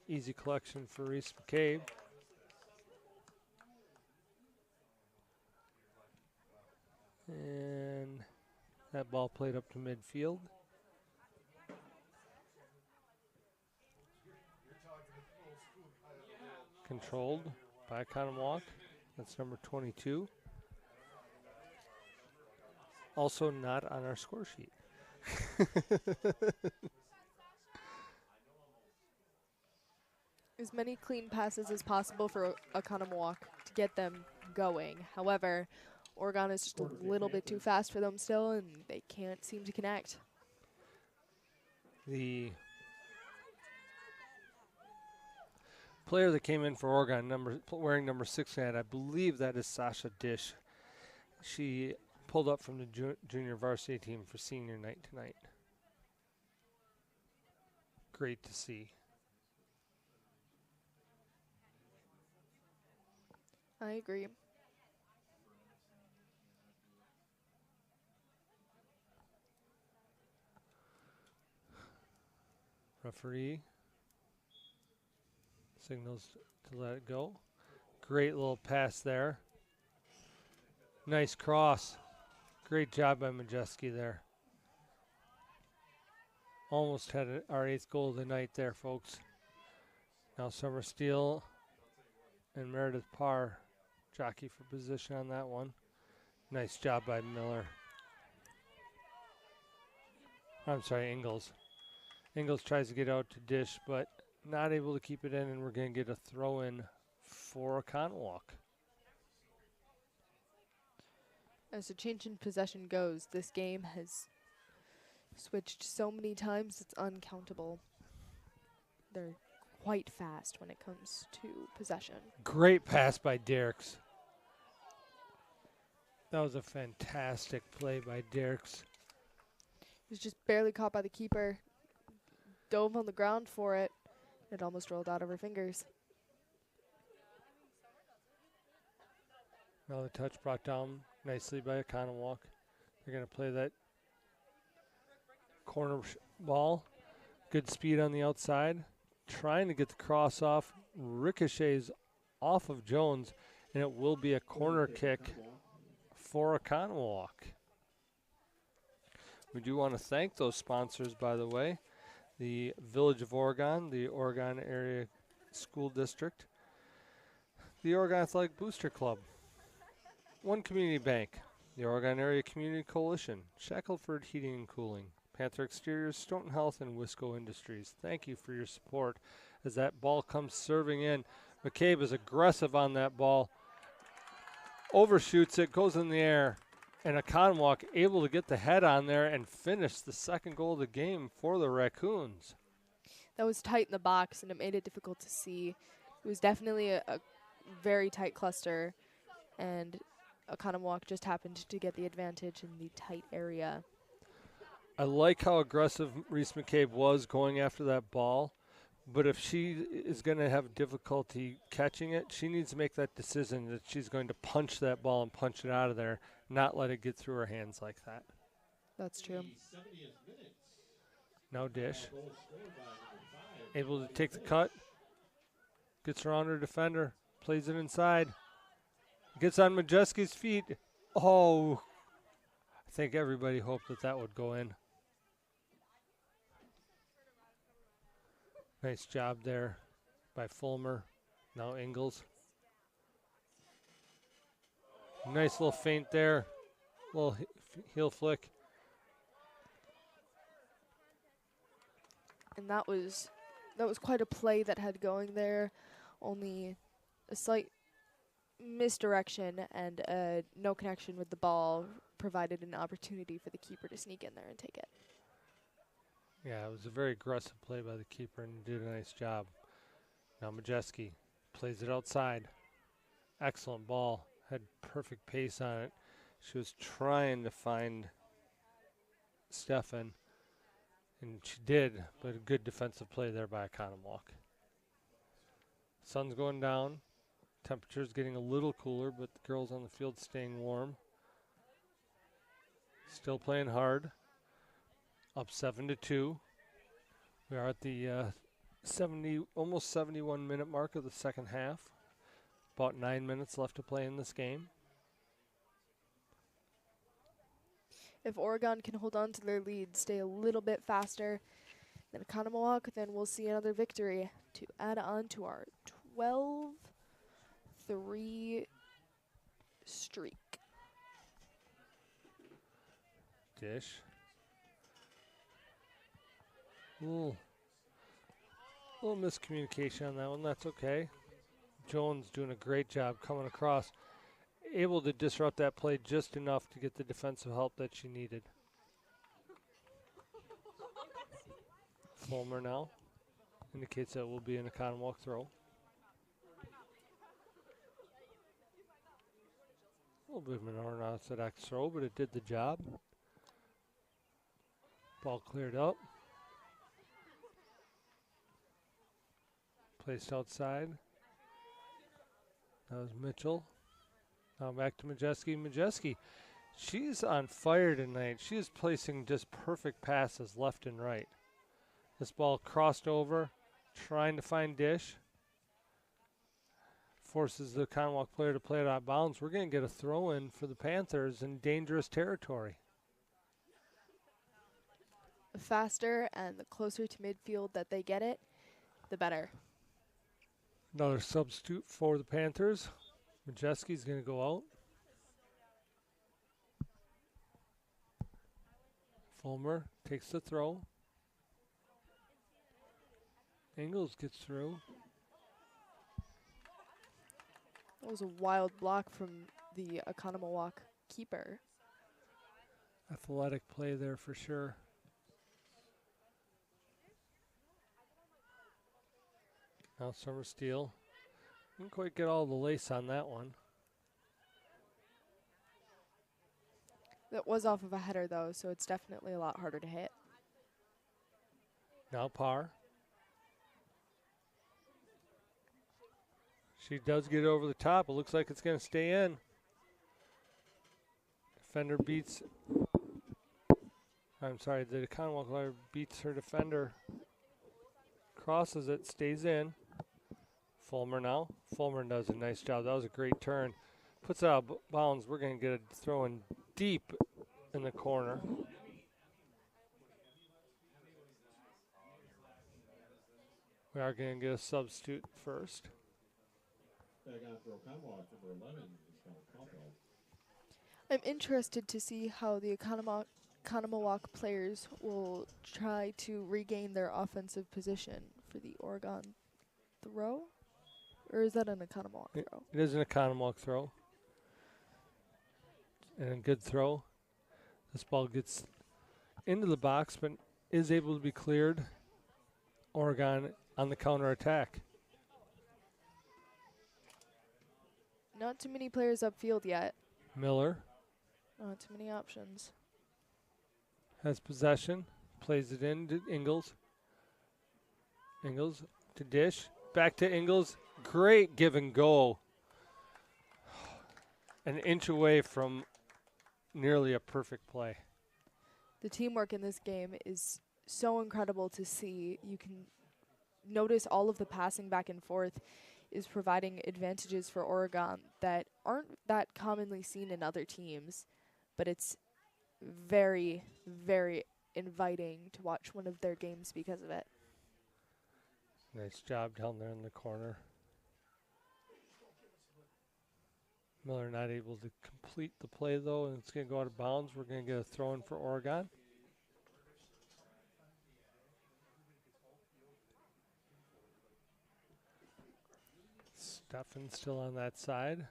[SPEAKER 1] Easy collection for Reese McCabe. And that ball played up to midfield. Controlled by Oconomowoc. That's number 22. Also not on our score sheet.
[SPEAKER 2] As many clean passes as possible for Oconomowoc to get them going. However, Oregon is just a little bit too fast for them still, and they can't seem to connect.
[SPEAKER 1] The player that came in for Oregon, wearing number 69, I believe that is Sasha Dish. She pulled up from the junior varsity team for senior night tonight. Great to see.
[SPEAKER 2] I agree.
[SPEAKER 1] Referee signals to let it go. Great little pass there. Nice cross. Great job by Majeski there. Almost had our 8th goal of the night there, folks. Now Summer Steele and Meredith Parr jockey for position on that one. Nice job by Miller. I'm sorry, Ingalls. Ingalls tries to get out to Dish, but not able to keep it in, and we're going to get a throw-in for Oconomowoc.
[SPEAKER 2] As the change in possession goes, this game has switched so many times it's uncountable. They're quite fast when it comes to possession.
[SPEAKER 1] Great pass by Derricks. That was a fantastic play by Derricks.
[SPEAKER 2] He was just barely caught by the keeper. Dove on the ground for it. It almost rolled out of her fingers.
[SPEAKER 1] Now the touch brought down nicely by Oconomowoc. They're going to play that corner ball. Good speed on the outside. Trying to get the cross off. Ricochets off of Jones, and it will be a corner kick for Oconomowoc. We do want to thank those sponsors, by the way. The Village of Oregon, the Oregon Area School District, the Oregon Athletic Booster Club, One Community Bank, the Oregon Area Community Coalition, Shackelford Heating and Cooling, Panther Exteriors, Stoughton Health, and Wisco Industries. Thank you for your support as that ball comes serving in. McCabe is aggressive on that ball, overshoots it, goes in the air, and Oconomowoc able to get the head on there and finish the 2nd goal of the game for the Raccoons.
[SPEAKER 2] That was tight in the box, and it made it difficult to see. It was definitely a very tight cluster, and Oconomowoc just happened to get the advantage in the tight area.
[SPEAKER 1] I like how aggressive Reese McCabe was going after that ball, but if she is going to have difficulty catching it, she needs to make that decision that she's going to punch that ball and punch it out of there, not let it get through her hands like that.
[SPEAKER 2] That's true.
[SPEAKER 1] Now Dish. Able to take the cut. Gets around her defender. Plays it inside. Gets on Majeski's feet. Oh, I think everybody hoped that that would go in. Nice job there by Fulmer. Now Ingalls. Nice little feint there. Little heel flick.
[SPEAKER 2] And that was quite a play that had going there. Only a slight misdirection and no connection with the ball provided an opportunity for the keeper to sneak in there and take it.
[SPEAKER 1] Yeah, it was a very aggressive play by the keeper and did a nice job. Now Majeski plays it outside. Excellent ball. Had perfect pace on it. She was trying to find Stefan, and she did, but a good defensive play there by Oconomowoc. Sun's going down. Temperature's getting a little cooler, but the girls on the field staying warm. Still playing hard. Up 7-2. We are at the 70, almost 71 minute mark of the second half. About 9 minutes left to play in this game.
[SPEAKER 2] If Oregon can hold on to their lead, stay a little bit faster than Oconomowoc, then we'll see another victory to add on to our 12-3 streak.
[SPEAKER 1] Dish. Little miscommunication on that one. That's okay. Jones doing a great job coming across. Able to disrupt that play just enough to get the defensive help that she needed. Fulmer now indicates that it will be an Oconomowoc throw. A little bit of an unorthodox throw, but it did the job. Ball cleared up. Placed outside. That was Mitchell. Now back to Majeski. Majeski, she's on fire tonight. She is placing just perfect passes left and right. This ball crossed over, trying to find Dish. Forces the Oconomowoc player to play it out of bounds. We're going to get a throw in for the Panthers in dangerous territory.
[SPEAKER 2] The faster and the closer to midfield that they get it, the better.
[SPEAKER 1] Another substitute for the Panthers. Majeski's going to go out. Fulmer takes the throw. Ingles gets through.
[SPEAKER 2] That was a wild block from the Oconomowoc keeper.
[SPEAKER 1] Athletic play there for sure. Now Summer Steele. Didn't quite get all the lace on that one.
[SPEAKER 2] That was off of a header, though, so it's definitely a lot harder to hit.
[SPEAKER 1] Now Parr. She does get over the top. It looks like it's going to stay in. Defender beats. I'm sorry, the Oconomowoc player beats her defender. Crosses it, stays in. Fulmer now. Fulmer does a nice job. That was a great turn. Puts it out of bounds. We're going to get a throw in deep in the corner. We are going to get a substitute first.
[SPEAKER 3] Back on for Oconomowoc, number 11 is Caldwell.
[SPEAKER 2] I'm interested to see how the Oconomowoc players will try to regain their offensive position for the Oregon throw. Or is that an Oconomowoc throw?
[SPEAKER 1] It is an Oconomowoc throw. And a good throw. This ball gets into the box, but is able to be cleared. Oregon on the counterattack.
[SPEAKER 2] Not too many players upfield yet.
[SPEAKER 1] Miller
[SPEAKER 2] Not too many options.
[SPEAKER 1] has possession. Plays it in to Ingles. Ingles to Dish. Back to Ingles. Great give and go. An inch away from nearly a perfect play.
[SPEAKER 2] The teamwork in this game is so incredible to see. You can notice all of the passing back and forth is providing advantages for Oregon that aren't that commonly seen in other teams, but it's very, very inviting to watch one of their games because of it.
[SPEAKER 1] Nice job down there in the corner. Miller not able to complete the play, though, and it's going to go out of bounds. We're going to get a throw in for Oregon. Steffen still on that side.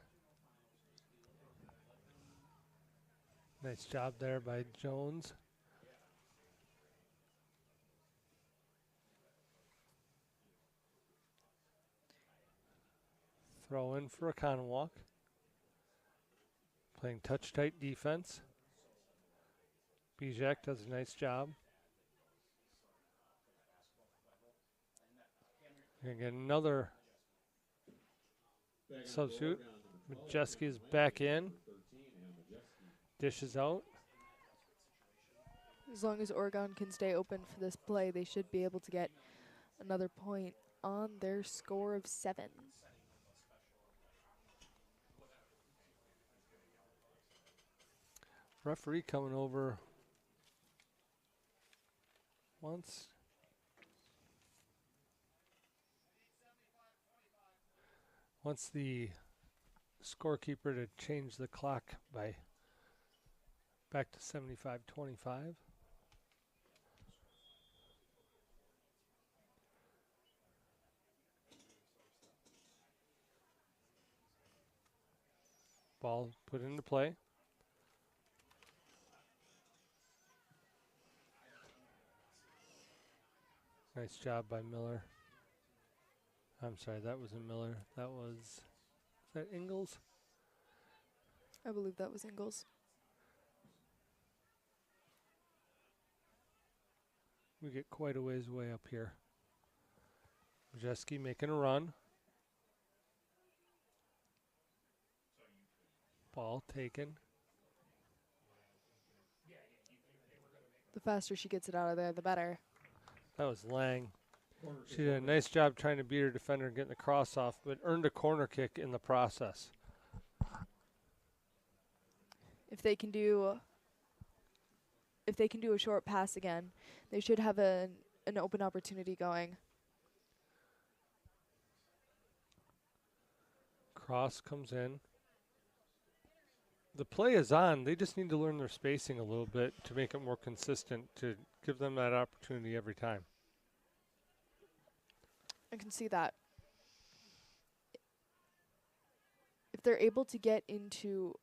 [SPEAKER 1] Nice job there by Jones. Throw in for Oconomowoc. Playing touch-tight defense. Bijak does a nice job. Gonna get another Substitute. Majeski is back in. Dishes out.
[SPEAKER 2] As long as Oregon can stay open for this play, they should be able to get another point on their score of 7.
[SPEAKER 1] Referee coming over once. Wants the scorekeeper to change the clock by back to 75-25. Ball put into play. Nice job by Miller. I'm sorry, that wasn't Miller. That was, is that Ingalls?
[SPEAKER 2] I believe that was Ingalls.
[SPEAKER 1] We get quite a ways way up here. Majeski making a run. Ball taken.
[SPEAKER 2] The faster she gets it out of there, the better.
[SPEAKER 1] That was Lang. She did a nice job trying to beat her defender and getting the cross off, but earned a corner kick in the process.
[SPEAKER 2] If they can do a short pass again, they should have an open opportunity going.
[SPEAKER 1] Cross comes in. The play is on. They just need to learn their spacing a little bit to make it more consistent, to give them that opportunity every time.
[SPEAKER 2] I can see that. If they're able to get into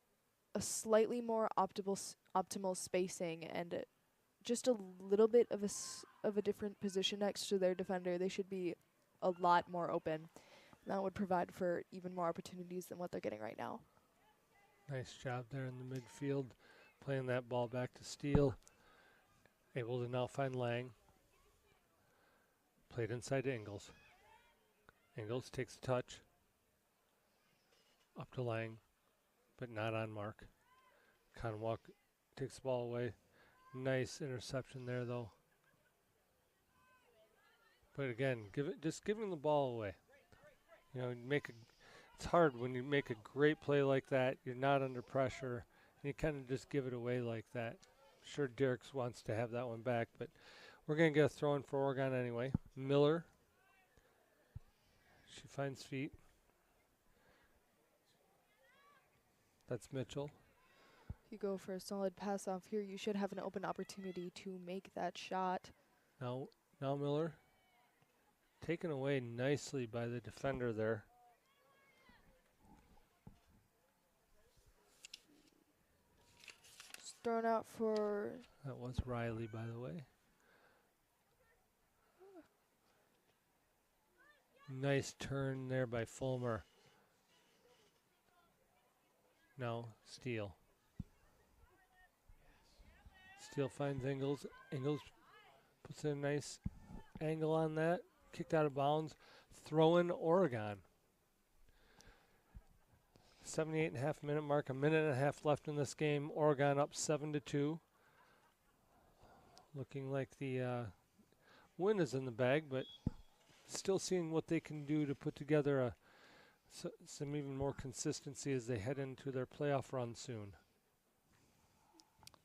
[SPEAKER 2] a slightly more optimal spacing and just a little bit of a different position next to their defender, they should be a lot more open. And that would provide for even more opportunities than what they're getting right now.
[SPEAKER 1] Nice job there in the midfield, playing that ball back to Steele. Able to now find Lang. Played inside to Ingalls. Ingalls takes a touch. Up to Lang, but not on mark. Oconomowoc takes the ball away. Nice interception there, though. But again, just giving the ball away. You know, it's hard when you make a great play like that. You're not under pressure, and you kind of just give it away like that. Sure, Derek wants to have that one back, but we're going to get a throw in for Oregon anyway. Miller. She finds feet. That's Mitchell.
[SPEAKER 2] If you go for a solid pass off here, you should have an open opportunity to make that shot.
[SPEAKER 1] Now Miller. Taken away nicely by the defender there.
[SPEAKER 2] Just thrown out for...
[SPEAKER 1] That was Riley, by the way. Nice turn there by Fulmer. Now Steele. Steele finds Ingalls. Ingalls puts in a nice angle on that. Kicked out of bounds. Throw in Oregon. 78.5 minute mark. A minute and a half left in this game. Oregon up 7-2. Looking like the win is in the bag, but still seeing what they can do to put together some even more consistency as they head into their playoff run soon.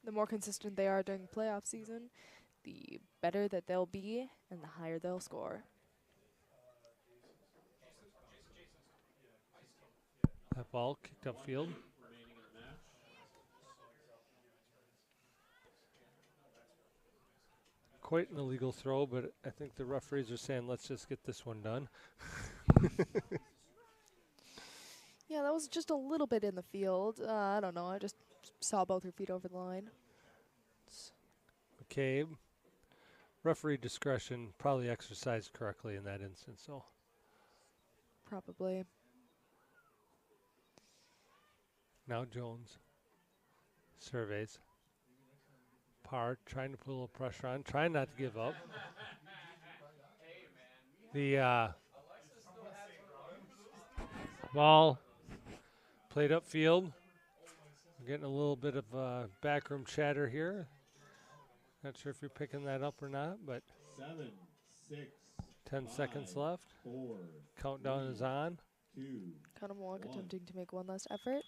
[SPEAKER 2] The more consistent they are during the playoff season, the better that they'll be and the higher they'll score.
[SPEAKER 1] That ball kicked upfield. Quite an illegal throw, but I think the referees are saying, let's just get this one done.
[SPEAKER 2] Yeah, that was just a little bit in the field. I don't know. I just saw both her feet over the line.
[SPEAKER 1] McCabe. Referee discretion probably exercised correctly in that instance, so.
[SPEAKER 2] Probably.
[SPEAKER 1] Now Jones surveys. Parr trying to put a little pressure on, trying not to give up. Ball played upfield. We're getting a little bit of backroom chatter here. Not sure if you're picking that up or not, but
[SPEAKER 3] 7, 6,
[SPEAKER 1] 10 seconds
[SPEAKER 3] 5,
[SPEAKER 1] left.
[SPEAKER 3] 4,
[SPEAKER 1] Countdown is on.
[SPEAKER 3] 2,
[SPEAKER 4] Oconomowoc
[SPEAKER 3] 1.
[SPEAKER 4] attempting to make one last effort.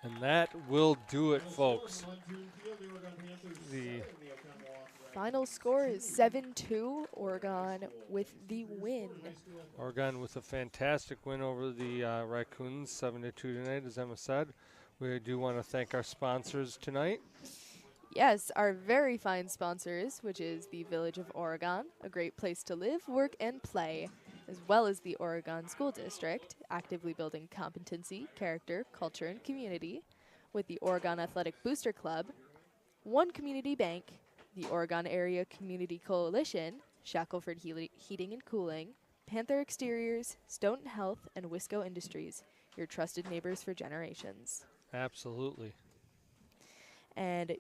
[SPEAKER 1] And that will do it, folks.
[SPEAKER 3] Huntoon Field, the Oregon Panthers
[SPEAKER 1] The
[SPEAKER 3] 7, the Oconomowoc
[SPEAKER 4] Final score is 7-2. Oregon with the win.
[SPEAKER 1] Oregon with a fantastic win over the Raccoons, 7-2 tonight, as Emma said. We do want to thank our sponsors tonight.
[SPEAKER 4] Yes, our very fine sponsors, which is the Village of Oregon, a great place to live, work, and play, as well as the Oregon School District, actively building competency, character, culture, and community, with the Oregon Athletic Booster Club, One Community Bank, the Oregon Area Community Coalition, Shackelford Heating and Cooling, Panther Exteriors, Stoughton Health, and Wisco Industries, your trusted neighbors for generations.
[SPEAKER 1] Absolutely.
[SPEAKER 4] And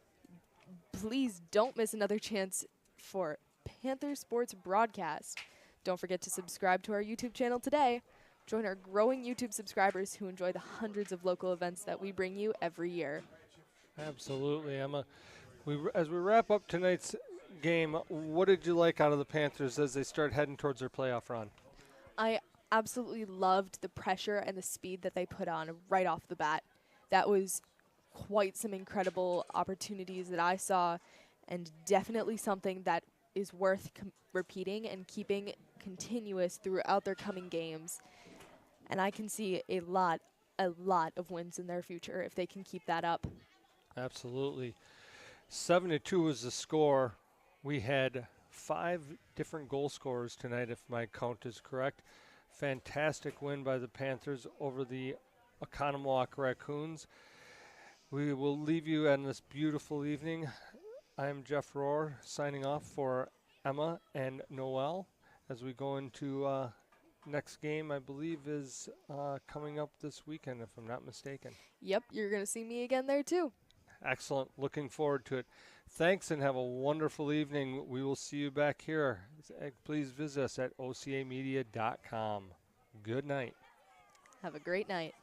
[SPEAKER 4] please don't miss another chance for Panther Sports broadcast. Don't forget to subscribe to our YouTube channel today. Join our growing YouTube subscribers who enjoy the hundreds of local events that we bring you every year.
[SPEAKER 1] Absolutely, Emma. As we wrap up tonight's game, what did you like out of the Panthers as they start heading towards their playoff run?
[SPEAKER 4] I absolutely loved the pressure and the speed that they put on right off the bat. That was quite some incredible opportunities that I saw, and definitely something that is worth repeating and keeping continuous throughout their coming games. And I can see a lot of wins in their future if they can keep that up.
[SPEAKER 1] Absolutely. 7-2 was the score. We had 5 different goal scorers tonight, if my count is correct. Fantastic win by the Panthers over the Oconomowoc Raccoons. We will leave you on this beautiful evening. I'm Jeff Rohrer signing off for Emma and Noel as we go into next game, I believe, is coming up this weekend, if I'm not mistaken.
[SPEAKER 4] Yep, you're going to see me again there too.
[SPEAKER 1] Excellent. Looking forward to it. Thanks and have a wonderful evening. We will see you back here. Please visit us at ocamedia.com. Good night.
[SPEAKER 4] Have a great night.